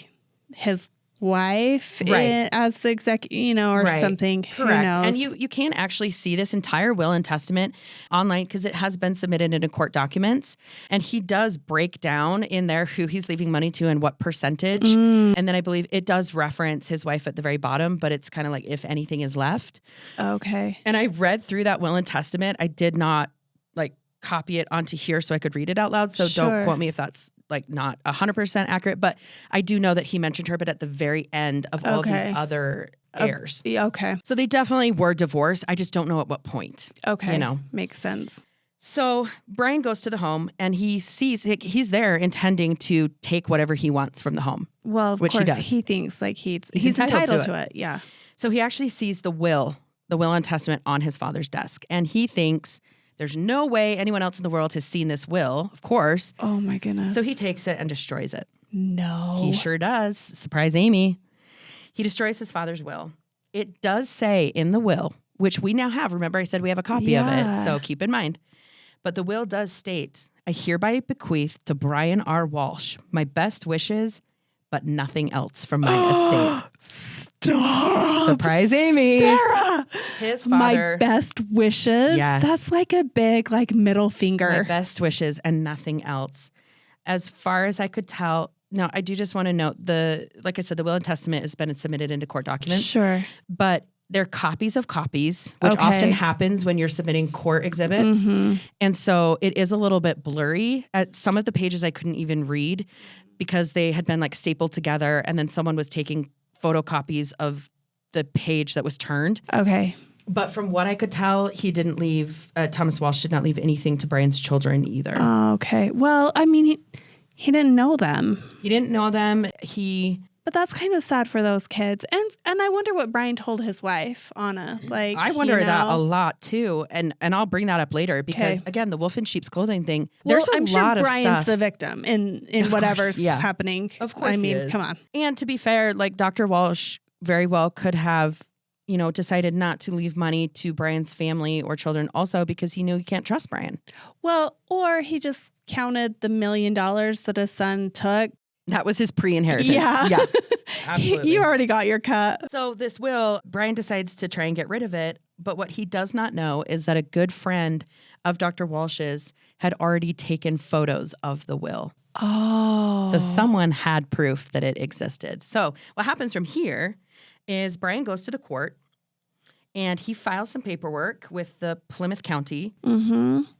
his wife as the executive, or something. Correct. Who knows? And you can actually see this entire will and testament online because it has been submitted into court documents. And he does break down in there who he's leaving money to and what percentage. And then I believe it does reference his wife at the very bottom, but it's kind of like if anything is left. Okay. And I read through that will and testament. I did not copy it onto here so I could read it out loud. So don't quote me if that's not 100% accurate, but I do know that he mentioned her, but at the very end of all these other heirs. Okay. So they definitely were divorced. I just don't know at what point. Okay. Makes sense. So Brian goes to the home and he sees he's there intending to take whatever he wants from the home. Well, of course, he thinks he's entitled to it. Yeah. So he actually sees the will and testament on his father's desk, and he thinks there's no way anyone else in the world has seen this will, of course. Oh, my goodness. So he takes it and destroys it. No. He sure does. Surprise Amy. He destroys his father's will. It does say in the will, which we now have. Remember I said we have a copy of it, so keep in mind. But the will does state, I hereby bequeath to Brian R. Walshe my best wishes, but nothing else from my estate. Stop. Surprise Amy. Sarah. His father. My best wishes? Yes. That's like a big middle finger. My best wishes and nothing else. As far as I could tell, now I do just want to note like I said, the will and testament has been submitted into court documents. Sure. But they're copies of copies, which often happens when you're submitting court exhibits. Mm-hmm. And so it is a little bit blurry. At some of the pages I couldn't even read because they had been stapled together, and then someone was taking photocopies of the page that was turned. Okay. But from what I could tell, he didn't leave, Thomas Walshe did not leave anything to Brian's children either. Okay. Well, I mean, he didn't know them. He didn't know them. But that's kind of sad for those kids. And I wonder what Brian told his wife, Anna. I wonder that a lot too. And I'll bring that up later because again, the wolf in sheep's clothing thing, there's a lot of Brian's stuff. the victim in whatever's happening. Of course. I mean, come on. And to be fair, Dr. Walshe very well could have, decided not to leave money to Brian's family or children also because he knew he can't trust Brian. Well, or he just counted the $1 million that his son took. That was his pre-inheritance. Yeah. Absolutely. You already got your cut. So this will, Brian decides to try and get rid of it But what he does not know is that a good friend of Dr. Walsh's had already taken photos of the will. Oh. So someone had proof that it existed. So what happens from here is Brian goes to the court and he files some paperwork with the Plymouth County,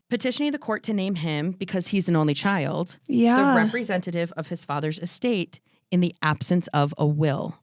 petitioning the court to name him, because he's an only child, the representative of his father's estate in the absence of a will.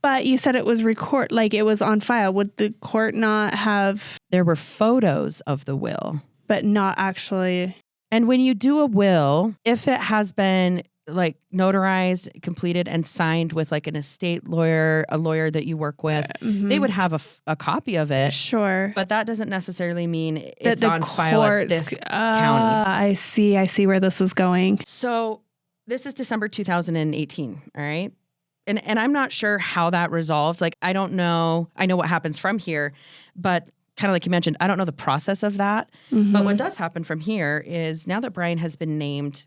But you said it was it was on file. Would the court not have? There were photos of the will. But not actually. And when you do a will, if it has been like notarized, completed, and signed with like an estate lawyer, a lawyer that you work with, they would have a copy of it. Sure. But that doesn't necessarily mean it's the on file at this county. I see where this is going. So this is December 2018, all right? And I'm not sure how that resolved. Like, I don't know. I know what happens from here, but kind of like you mentioned, I don't know the process of that. But what does happen from here is now that Brian has been named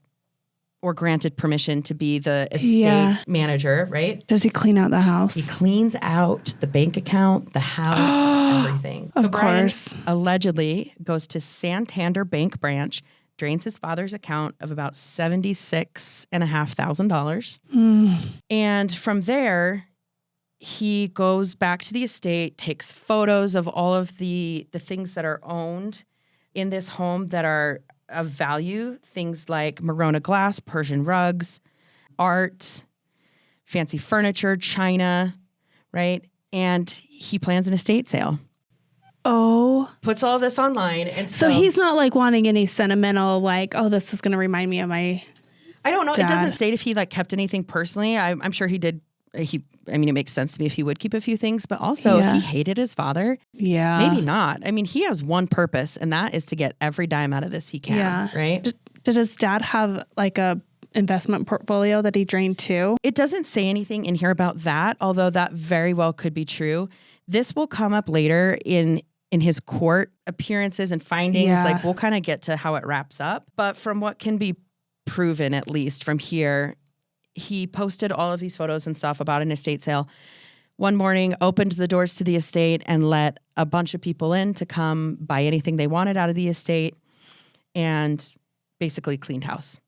or granted permission to be the estate manager, right? Does he clean out the house? He cleans out the bank account, the house, everything. Of course. Brian allegedly goes to Santander Bank branch, drains his father's account of about $76,500. And from there, he goes back to the estate, takes photos of all of the things that are owned in this home that are of value, things like Marona glass, Persian rugs, art, fancy furniture, china, right? And he plans an estate sale. Oh. Puts all of this online. And so he's not like wanting any sentimental, like, oh, this is going to remind me of my I don't know. dad. It doesn't say if he like kept anything personally. I'm sure he did. It makes sense to me if he would keep a few things, but also if he hated his father, maybe not. I mean, he has one purpose, and that is to get every dime out of this he can, right? Did his dad have like a investment portfolio that he drained too? It doesn't say anything in here about that, although that very well could be true. This will come up later in his court appearances and findings. Like, we'll kind of get to how it wraps up. But from what can be proven, at least from here, he posted all of these photos and stuff about an estate sale. One morning, opened the doors to the estate and let a bunch of people in to come buy anything they wanted out of the estate, and basically cleaned house.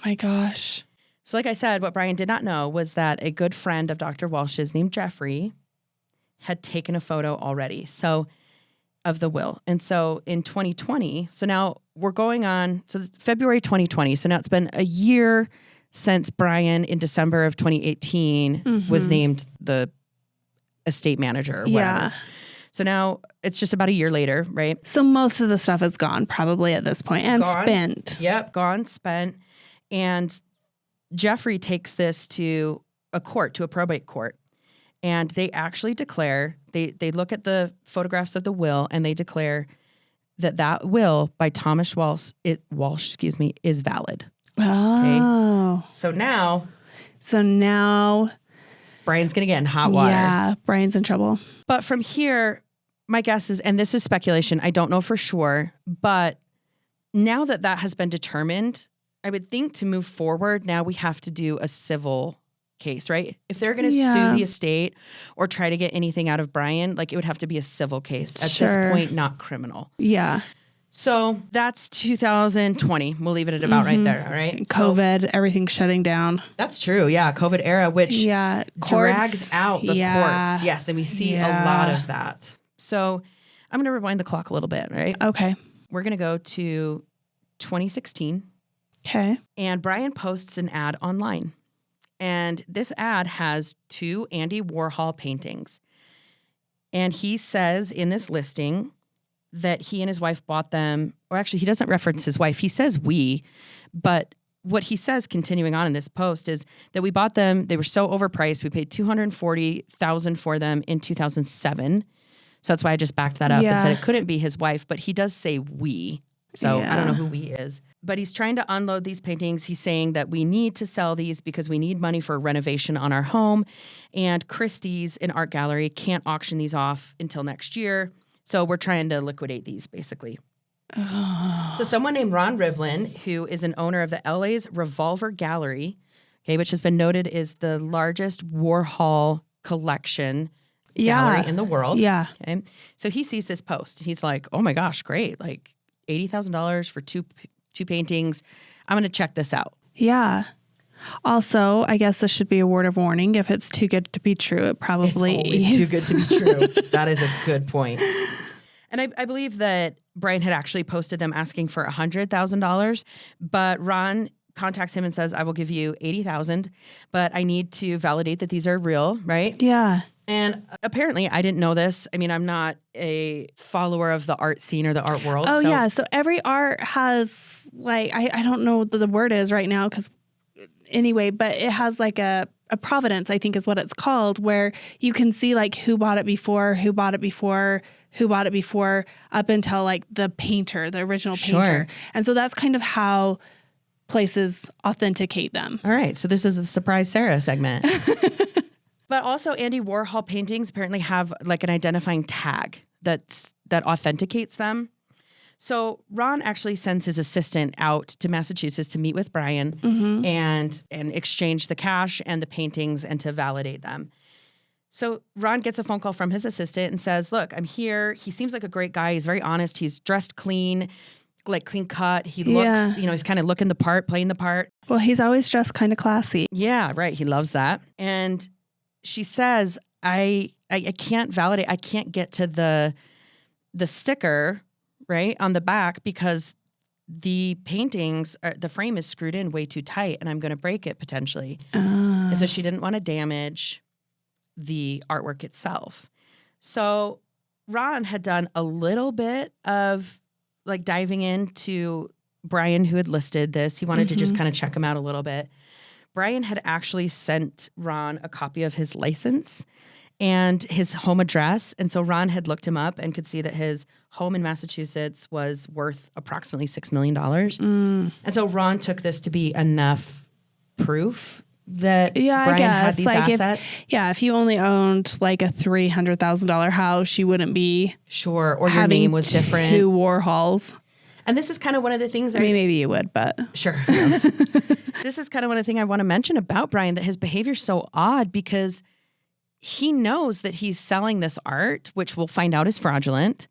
My gosh. So like I said, what Brian did not know was that a good friend of Dr. Walsh's named Jeffrey had taken a photo already. So of the will. And so in 2020, so now we're going on, so February 2020. So now it's been a year since Brian in December of 2018 was named the estate manager or whatever. So now it's just about a year later, right? So most of the stuff is gone probably at this point and spent. Yep, gone, spent. And Jeffrey takes this to a court, to a probate court. And they actually declare, they look at the photographs of the will and they declare that will by Thomas Walsh, is valid. Oh. Okay? So now Brian's going to get in hot water. Yeah, Brian's in trouble. But from here, my guess is, and this is speculation, I don't know for sure, but now that has been determined, I would think to move forward, now we have to do a civil case, right? If they're going to sue the estate or try to get anything out of Brian, like it would have to be a civil case at this point, not criminal. Yeah. So that's 2020. We'll leave it at about right there. All right. COVID, everything's shutting down. That's true. Yeah. COVID era, which drags out the courts. Yes. And we see a lot of that. So I'm going to rewind the clock a little bit, right? Okay. We're going to go to 2016. Okay. And Brian posts an ad online. And this ad has 2 Andy Warhol paintings. And he says in this listing that he and his wife bought them, or actually he doesn't reference his wife. He says we, but what he says continuing on in this post is that we bought them. They were so overpriced. We paid $240,000 for them in 2007. So that's why I just backed that up and said it couldn't be his wife, but he does say we. So I don't know who we is, but he's trying to unload these paintings. He's saying that we need to sell these because we need money for renovation on our home. And Christie's, an art gallery, can't auction these off until next year. So we're trying to liquidate these, basically. Oh. So someone named Ron Rivlin, who is an owner of the LA's Revolver Gallery, okay, which has been noted is the largest Warhol collection gallery in the world. Yeah. Okay. So he sees this post. He's like, oh my gosh, great. Like $80,000 for two paintings. I'm going to check this out. Yeah. Also, I guess this should be a word of warning. If it's too good to be true, it probably It's always is. too good to be true. That is a good point. And I believe that Brian had actually posted them asking for $100,000, but Ron contacts him and says, I will give you $80,000, but I need to validate that these are real, right? Yeah. And apparently, I didn't know this. I mean, I'm not a follower of the art scene or the art world. Oh, yeah. So every art has like, I don't know what the word is right now because anyway, but it has like a provenance, I think is what it's called, where you can see like who bought it before, who bought it before, who bought it before, up until like the painter, the original painter. Sure. And so that's kind of how places authenticate them. All right. So this is the Surprise Sarah segment. But also Andy Warhol paintings apparently have like an identifying tag that authenticates them. So Ron actually sends his assistant out to Massachusetts to meet with Brian and exchange the cash and the paintings and to validate them. So Ron gets a phone call from his assistant and says, look, I'm here. He seems like a great guy. He's very honest. He's dressed clean, like clean cut. He looks, he's kind of looking the part, playing the part. Well, he's always dressed kind of classy. Yeah, right. He loves that. And she says, I can't validate. I can't get to the sticker right on the back because the paintings, the frame is screwed in way too tight and I'm going to break it potentially. And so she didn't want to damage the artwork itself. So Ron had done a little bit of like diving into Brian, who had listed this. He wanted to just kind of check him out a little bit. Brian had actually sent Ron a copy of his license and his home address. And so Ron had looked him up and could see that his home in Massachusetts was worth approximately $6 million. And so Ron took this to be enough proof that Brian had these assets. If you only owned like a $300,000 house, you wouldn't be sure, or your name was different. 2 Warhols. And this is kind of one of the things I mean, maybe you would, but sure. This is kind of one of the things I want to mention about Brian, that his behavior is so odd because he knows that he's selling this art, which we'll find out is fraudulent,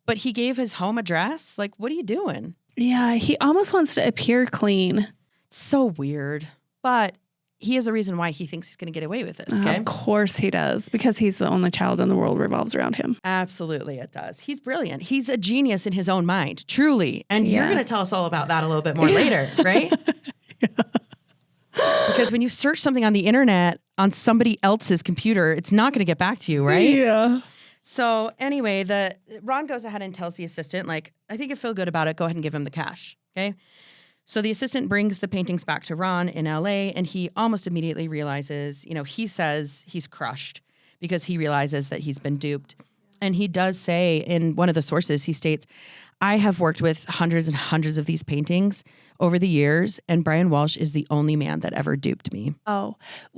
but he gave his home address. Like, what are you doing? Yeah, he almost wants to appear clean. So weird. But he has a reason why he thinks he's going to get away with this. Okay? Of course he does, because he's the only child and the world revolves around him. Absolutely it does. He's brilliant. He's a genius in his own mind, truly. And you're going to tell us all about that a little bit more later, right? Because when you search something on the internet on somebody else's computer, it's not going to get back to you, right? Yeah. So anyway, Ron goes ahead and tells the assistant, like, I think you feel good about it. Go ahead and give him the cash. Okay. So the assistant brings the paintings back to Ron in LA, and he almost immediately realizes, he says he's crushed because he realizes that he's been duped. And he does say in one of the sources, he states, I have worked with hundreds and hundreds of these paintings over the years, and Brian Walshe is the only man that ever duped me. Oh,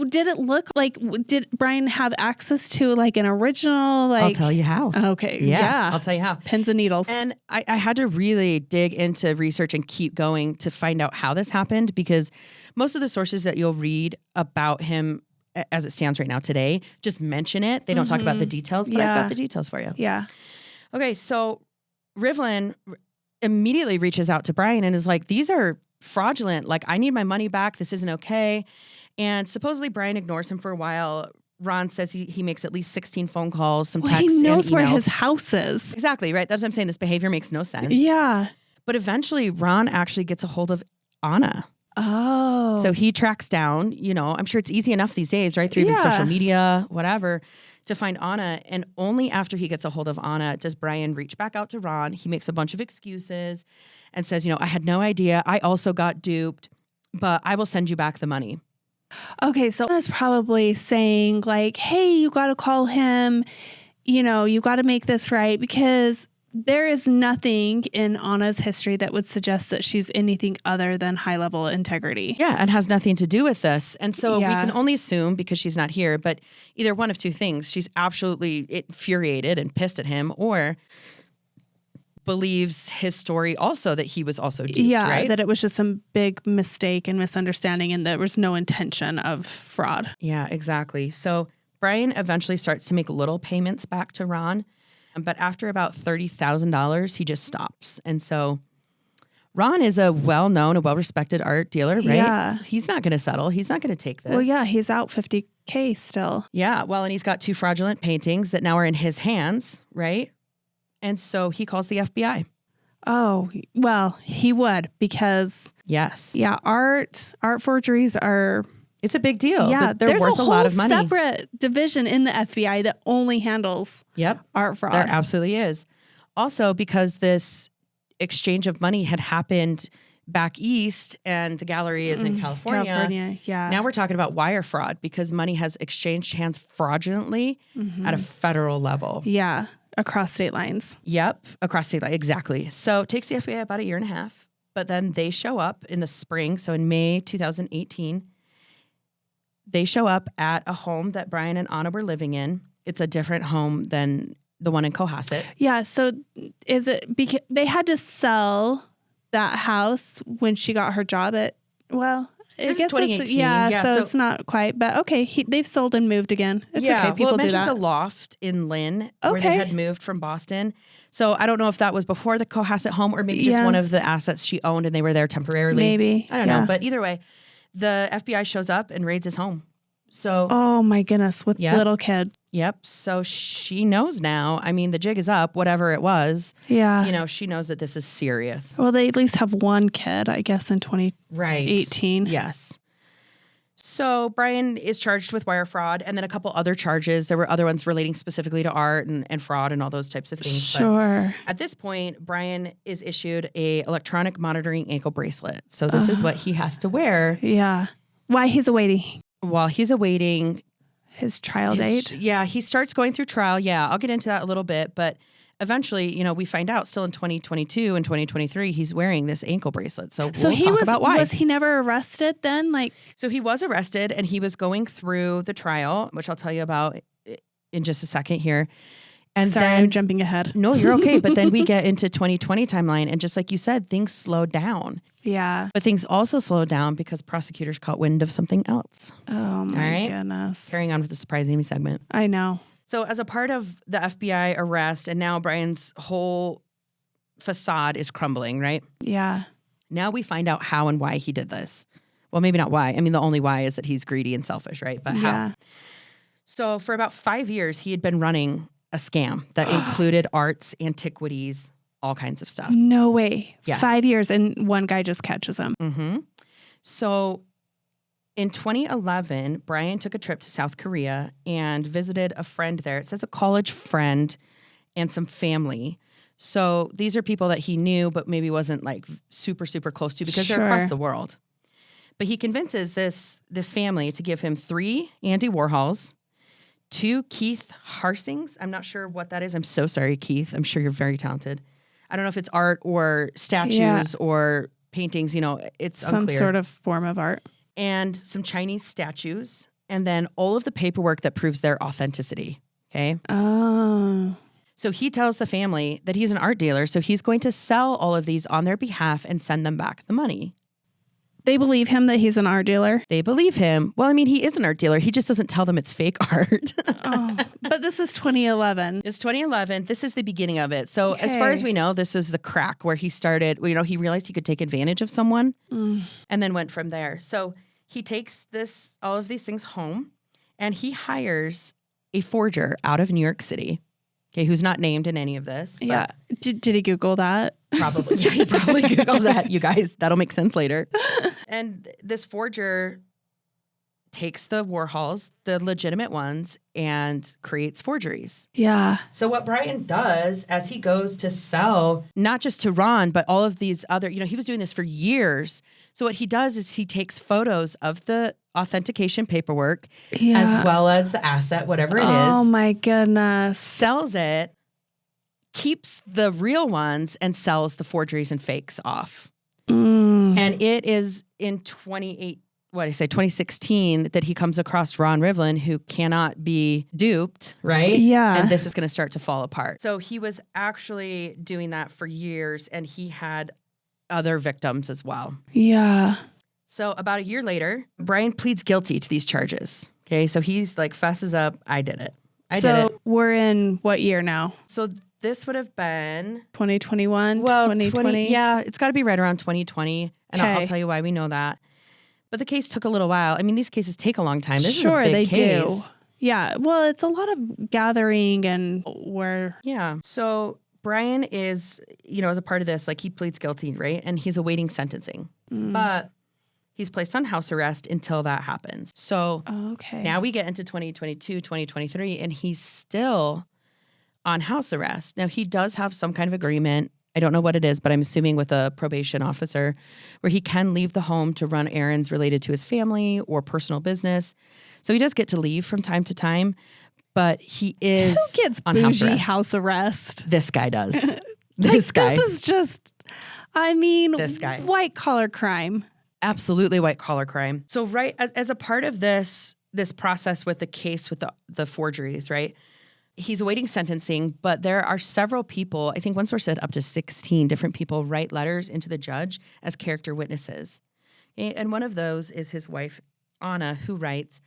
did it look like, did Brian have access to like an original? Like, I'll tell you how. Okay. Yeah. I'll tell you how. Pins and needles. And I had to really dig into research and keep going to find out how this happened, because most of the sources that you'll read about him as it stands right now today just mention it. They don't talk about the details, but I've got the details for you. Yeah. Okay, so Rivlin immediately reaches out to Brian and is like, these are fraudulent. Like, I need my money back. This isn't okay. And supposedly Brian ignores him for a while. Ron says he makes at least 16 phone calls, some texts, he knows and where emails. his house is. Exactly, right? That's what I'm saying. This behavior makes no sense. Yeah. But eventually Ron actually gets a hold of Anna. Oh. So he tracks down, I'm sure it's easy enough these days, right? Through even social media, whatever, to find Anna. And only after he gets a hold of Anna does Brian reach back out to Ron. He makes a bunch of excuses and says, I had no idea. I also got duped, but I will send you back the money. Okay, so Anna's probably saying like, hey, you got to call him, you got to make this right, because there is nothing in Anna's history that would suggest that she's anything other than high-level integrity. Yeah, and has nothing to do with this. And so we can only assume, because she's not here, but either one of two things. She's absolutely infuriated and pissed at him, or believes his story also, that he was also duped, right? That it was just some big mistake and misunderstanding and there was no intention of fraud. Yeah, exactly. So Brian eventually starts to make little payments back to Ron, but after about $30,000, he just stops. And so Ron is a well-known, a well-respected art dealer, right? Yeah. He's not going to settle. He's not going to take this. Well, yeah, he's out $50K still. Yeah. Well, and he's got 2 fraudulent paintings that now are in his hands, right? And so he calls the FBI. Oh, well, he would because Yes. yeah, art forgeries are It's a big deal. yeah, They're there's worth a lot of money. separate division in the FBI that only handles Yep. art fraud. There absolutely is. Also, because this exchange of money had happened back east and the gallery is in California. Yeah. Now we're talking about wire fraud because money has exchanged hands fraudulently at a federal level. Yeah, across state lines. Yep, across state line. Exactly. So it takes the FBI about 1.5 years, but then they show up in the spring. So in May 2018, they show up at a home that Brian and Anna were living in. It's a different home than the one in Cohasset. Yeah, so is it because they had to sell that house when she got her job at, well, I This is guess 2018. yeah, Yeah, so so- it's not quite, but okay, they've sold and moved again. It's okay, people well, it do mentions that. a loft in Lynn where they Okay. had moved from Boston. So I don't know if that was before the Cohasset home or maybe just Yeah. one of the assets she owned and they were there temporarily. Maybe. I don't know. But either way, the FBI shows up and raids his home. So, Oh my goodness, with Yeah. little kids. yep. So she knows now. I mean, the jig is up, whatever it was. Yeah. You know, she knows that this is serious. Well, they at least have one kid, I guess, in 2018. Right. Yes. So Brian is charged with wire fraud and then a couple other charges. There were other ones relating specifically to art and fraud and all those types of things. But Sure. at this point, Brian is issued a electronic monitoring ankle bracelet. So this is what he has to wear Yeah. Why he's awaiting while he's awaiting his trial his- date. Yeah, he starts going through trial. Yeah, I'll get into that a little bit. But eventually, you know, we find out still in 2022 and 2023, he's wearing this ankle bracelet. So So we'll he talk about why. was he never arrested then? Like, So he was arrested and he was going through the trial, which I'll tell you about in just a second here. And sorry, then, I'm jumping ahead. no, you're okay. But then we get into 2020 timeline. And just like you said, things slowed down. Yeah. But things also slowed down because prosecutors caught wind of something else. Oh my right. goodness. Carrying on with the Surprise Amy segment. I know. So as a part of the FBI arrest, and now Brian's whole facade is crumbling, right? Yeah. Now we find out how and why he did this. Well, maybe not why. I mean, the only why is that he's greedy and selfish, right? But how? Yeah. So for about 5 years, he had been running a scam that included arts, antiquities, all kinds of stuff. No way. Yes. 5 years and one guy just catches him. Mm-hmm. So in 2011, Brian took a trip to South Korea and visited a friend there. It says a college friend and some family. So these are people that he knew, but maybe wasn't like super, super close to because they're across Sure. the world. But he convinces this family to give him 3 Andy Warhols, 2 Keith Harsings. I'm not sure what that is. I'm so sorry, Keith. I'm sure you're very talented. I don't know if it's art or statues Yeah. or paintings. You know, it's Some unclear. sort of form of art. And some Chinese statues, and then all of the paperwork that proves their authenticity. Okay. Oh. So he tells the family that he's an art dealer, so he's going to sell all of these on their behalf and send them back the money. They believe him that he's an art dealer. They believe him. Well, I mean, he is an art dealer. He just doesn't tell them it's fake art. Oh. But this is 2011. It's 2011. This is the beginning of it. So as far as Okay. we know, this is the crack where he started, you know, he realized he could take advantage of someone Mm. and then went from there. So he takes all of these things home and he hires a forger out of New York City. Okay, who's not named in any of this. But Yeah. Did he Google that? Probably. Yeah, he probably Googled that, you guys. That'll make sense later. And this forger takes the Warhols, the legitimate ones, and creates forgeries. Yeah. So what Brian does as he goes to sell, not just to Ron, but all of these other, you know, he was doing this for years. So what he does is he takes photos of the authentication paperwork Yeah. as well as the asset, whatever it Oh is, my goodness. sells it, keeps the real ones, and sells the forgeries and fakes off. Mm. And it is in 2016 that he comes across Ron Rivlin, who cannot be duped, right? Yeah. And this is going to start to fall apart. So he was actually doing that for years, and he had other victims as well. Yeah. So about a year later, Brian pleads guilty to these charges. Okay, so he's like fesses up, I did it. I did So it. we're in what year now? So this would have been 2021, well, 2020? Yeah, it's got to be right around 2020. And I'll Okay. tell you why we know that. But the case took a little while. I mean, these cases take a long time. This Sure, is a big they case. do. Yeah. Well, it's a lot of gathering and where. Yeah. So Brian is, as a part of this, like he pleads guilty, right? And he's awaiting sentencing. But he's placed on house arrest until that happens. So Okay. now we get into 2022, 2023, and he's still on house arrest. Now, he does have some kind of agreement. I don't know what it is, but I'm assuming with a probation officer where he can leave the home to run errands related to his family or personal business. So he does get to leave from time to time, but he is Who gets on house bougie arrest. house arrest? This guy does. This guy. This is just, I mean, This guy. white collar crime. Absolutely white collar crime. So right as a part of this process with the case with the forgeries, right? He's awaiting sentencing, but there are several people, I think one source said up to 16 different people write letters into the judge as character witnesses. And one of those is his wife, Anna, who writes,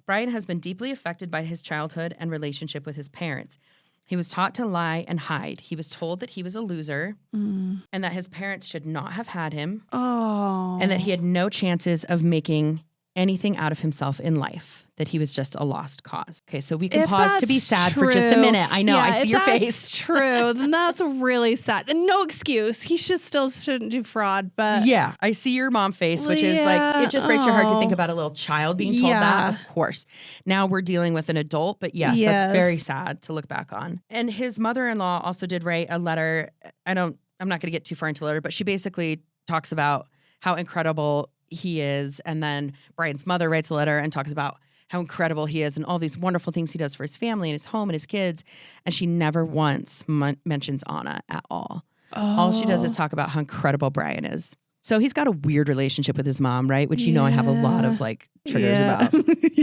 Brian has been deeply affected by his childhood and relationship with his parents. He was taught to lie and hide. He was told that he was a loser and that his parents should not have had him and that he had no chances of making anything out of himself in life, that he was just a lost cause. Okay, so we can pause to be sad for just a minute. I know, I see your face. If that's true, then that's really sad. And no excuse. He shouldn't do fraud, but... Yeah, I see your mom face, which is like, it just breaks your heart to think about a little child being told that, of course. Now we're dealing with an adult, but yes, that's very sad to look back on. And his mother-in-law also did write a letter. I'm not going to get too far into the letter, but she basically talks about how incredible he is. And then Brian's mother writes a letter and talks about how incredible he is and all these wonderful things he does for his family and his home and his kids. And she never once mentions Anna at all. All she does is talk about how incredible Brian is. So he's got a weird relationship with his mom, right? Which, I have a lot of like triggers about.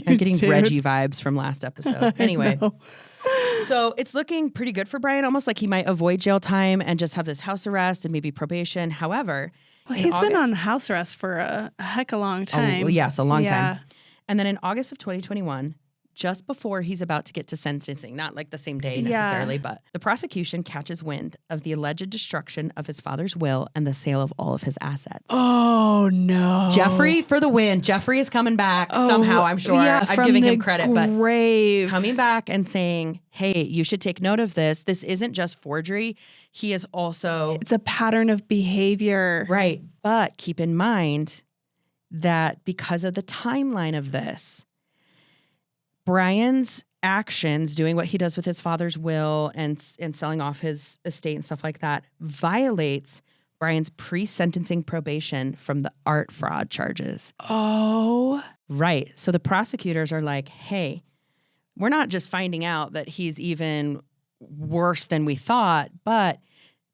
I'm getting Reggie vibes from last episode. Anyway. So it's looking pretty good for Brian, almost like he might avoid jail time and just have this house arrest and maybe probation. However, he's been on house arrest for a heck of a long time. Yes, a long time. And then in August of 2021, just before he's about to get to sentencing, not like the same day necessarily, but the prosecution catches wind of the alleged destruction of his father's will and the sale of all of his assets. Oh, no. Jeffrey for the win. Jeffrey is coming back somehow, I'm sure. Yeah, I'm giving him credit, but grave. coming back and saying, hey, you should take note of this. This isn't just forgery. He is also... It's a pattern of behavior. Right. But keep in mind that because of the timeline of this, Brian's actions, doing what he does with his father's will and selling off his estate and stuff like that, violates Brian's pre-sentencing probation from the art fraud charges. Oh. Right. So the prosecutors are like, hey, we're not just finding out that he's even worse than we thought, but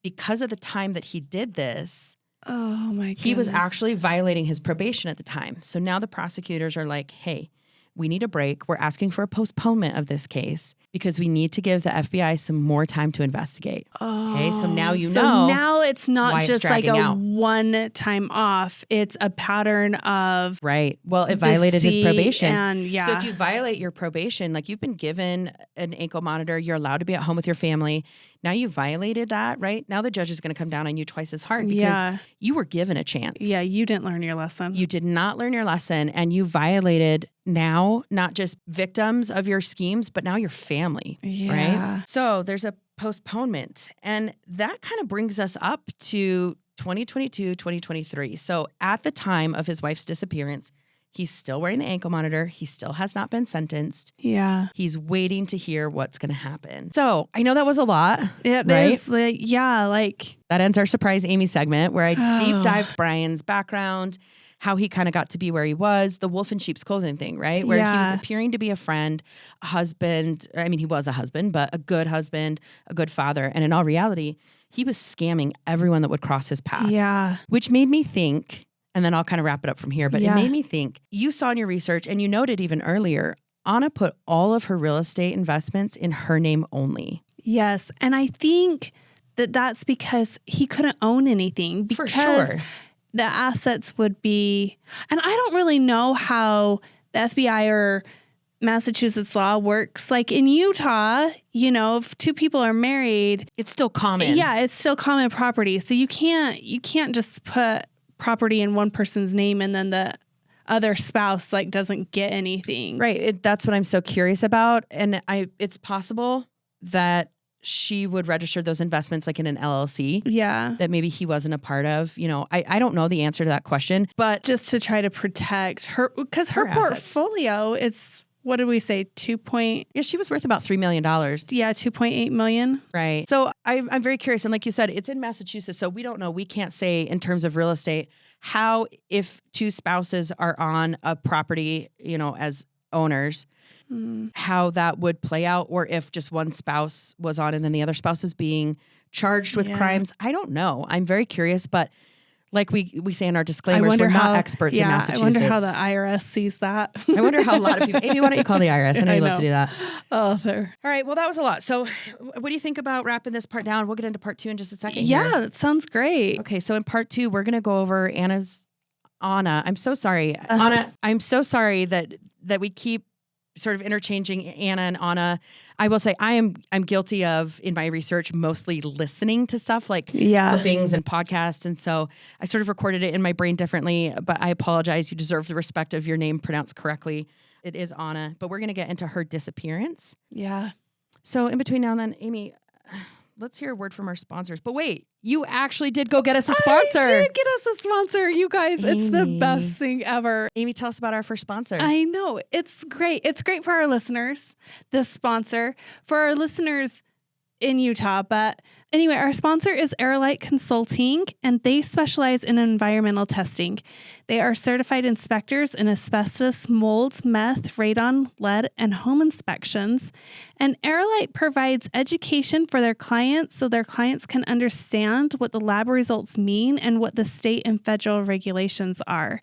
because of the time that he did this, oh my goodness, he was actually violating his probation at the time. So now the prosecutors are like, hey, we need a break. We're asking for a postponement of this case because we need to give the FBI some more time to investigate. Okay, so now So now it's not just like a out. one-time off. It's a pattern of right. Well, it violated his probation. And So if you violate your probation, like you've been given an ankle monitor, you're allowed to be at home with your family. Now you violated that, right? Now the judge is going to come down on you twice as hard because you were given a chance. Yeah, you didn't learn your lesson. You did not learn your lesson, and you violated now not just victims of your schemes, but now your family, right? So there's a postponement, and that kind of brings us up to 2022, 2023. So at the time of his wife's disappearance, he's still wearing the ankle monitor. He still has not been sentenced. Yeah. He's waiting to hear what's going to happen. So I know that was a lot. It right? is like that ends our Surprise Amy segment where I deep dived Brian's background, how he kind of got to be where he was, the wolf in sheep's clothing thing, right? Where he was appearing to be a friend, a husband. I mean, he was a husband, but a good husband, a good father. And in all reality, he was scamming everyone that would cross his path. Yeah. Which made me think, and then I'll kind of wrap it up from here, but it made me think, you saw in your research, and you noted even earlier, Anna put all of her real estate investments in her name only. Yes. And I think that that's because he couldn't own anything because For sure. the assets would be, and I don't really know how the FBI or Massachusetts law works. Like in Utah, if two people are married, It's still common. yeah, it's still common property. So you can't just put property in one person's name and then the other spouse doesn't get anything. Right. That's what I'm so curious about. And it's possible that she would register those investments in an LLC. Yeah. That maybe he wasn't a part of. I don't know the answer to that question, but Just to try to protect her, because her portfolio is, what did we say? Yeah, she was worth about $3 million. Yeah, 2.8 million. Right. So I'm very curious. And like you said, it's in Massachusetts. So we don't know. We can't say in terms of real estate how, if two spouses are on a property, as owners, how that would play out, or if just one spouse was on and then the other spouse was being charged with crimes. I don't know. I'm very curious, but like we say in our disclaimers, we're not experts in Massachusetts. I wonder how the IRS sees that. I wonder how a lot of people, Amy, why don't you call the IRS? I know you'd love to do that. Oh, there. All right. Well, that was a lot. So what do you think about wrapping this part down? We'll get into part 2 in just a second. Yeah, it sounds great. Okay. So in part 2, we're going to go over Anna. I'm so sorry. Anna, I'm so sorry that we keep sort of interchanging Anna and Anna. I will say I'm guilty of, in my research, mostly listening to stuff like clippings and podcasts. And so I sort of recorded it in my brain differently, but I apologize. You deserve the respect of your name pronounced correctly. It is Anna, but we're going to get into her disappearance. Yeah. So in between now and then, Amy, let's hear a word from our sponsors. But wait, you actually did go get us a sponsor. I did get us a sponsor, you guys. Amy. It's the best thing ever. Amy, tell us about our first sponsor. I know. It's great. It's great for our listeners, this sponsor, for our listeners in Utah. But anyway, our sponsor is Aerolite Consulting, and they specialize in environmental testing. They are certified inspectors in asbestos, mold, meth, radon, lead, and home inspections. And Aerolite provides education for their clients so their clients can understand what the lab results mean and what the state and federal regulations are.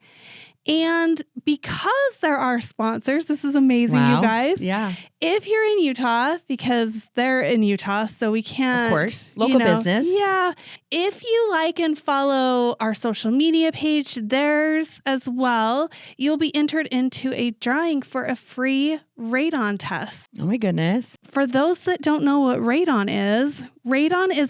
And because there are sponsors, this is amazing, you guys. Yeah. If you're in Utah, because they're in Utah, so we can't. Of course. Local business. Yeah. If you like and follow our social media page, theirs as well, you'll be entered into a drawing for a free radon test. Oh my goodness. For those that don't know what radon is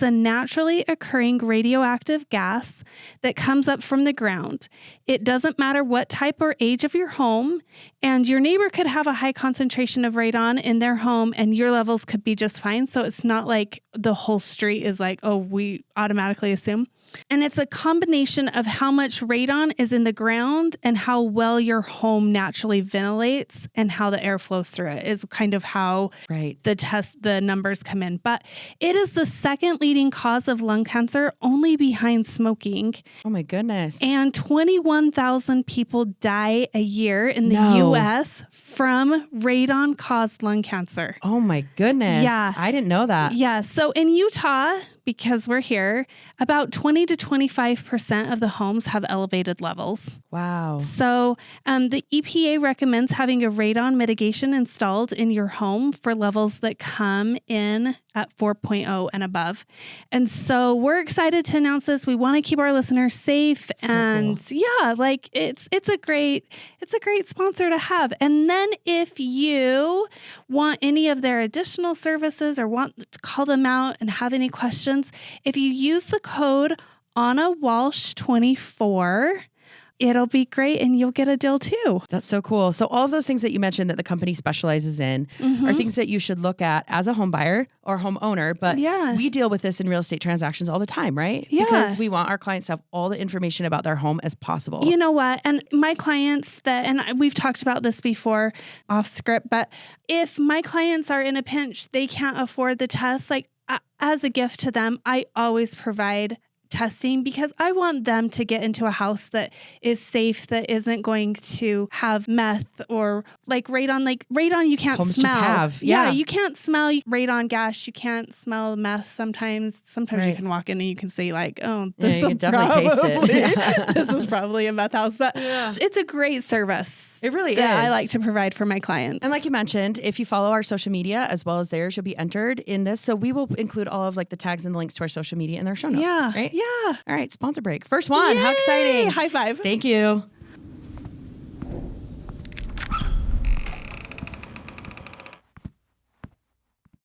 a naturally occurring radioactive gas that comes up from the ground. It doesn't matter what type or age of your home, and your neighbor could have a high concentration of radon in their home and your levels could be just fine. So it's not like the whole street is like, oh, we automatically assume. And it's a combination of how much radon is in the ground and how well your home naturally ventilates and how the air flows through it is kind of how the numbers come in. But it is the second leading cause of lung cancer, only behind smoking. Oh my goodness. And 21,000 people die a year in the U.S. from radon-caused lung cancer. Oh my goodness. Yeah. I didn't know that. Yeah. So in Utah, because we're here, about 20 to 25% of the homes have elevated levels. Wow. So the EPA recommends having a radon mitigation installed in your home for levels that come in at 4.0 and above. And so we're excited to announce this. We want to keep our listeners safe. So and cool. Yeah, it's a great sponsor to have. And then if you want any of their additional services or want to call them out and have any questions, if you use the code Walshe24, it'll be great and you'll get a deal too. That's so cool. So all of those things that you mentioned that the company specializes in are things that you should look at as a home buyer or homeowner. But we deal with this in real estate transactions all the time, right? Yeah. Because we want our clients to have all the information about their home as possible. You know what? And my clients we've talked about this before off script, but if my clients are in a pinch, they can't afford the test, as a gift to them, I always provide testing because I want them to get into a house that is safe, that isn't going to have meth or radon. Radon you can't Homes smell. Just have. Yeah, you can't smell radon gas. You can't smell meth sometimes. Sometimes you can walk in and you can see this you can definitely taste it. This is probably a meth house, but it's a great service. It really is. I like to provide for my clients. And like you mentioned, if you follow our social media as well as theirs, you'll be entered in this. So we will include all of the tags and the links to our social media in our show notes. Yeah. Right? Yeah. All right. Sponsor break. First one. Yay! How exciting. High five. Thank you.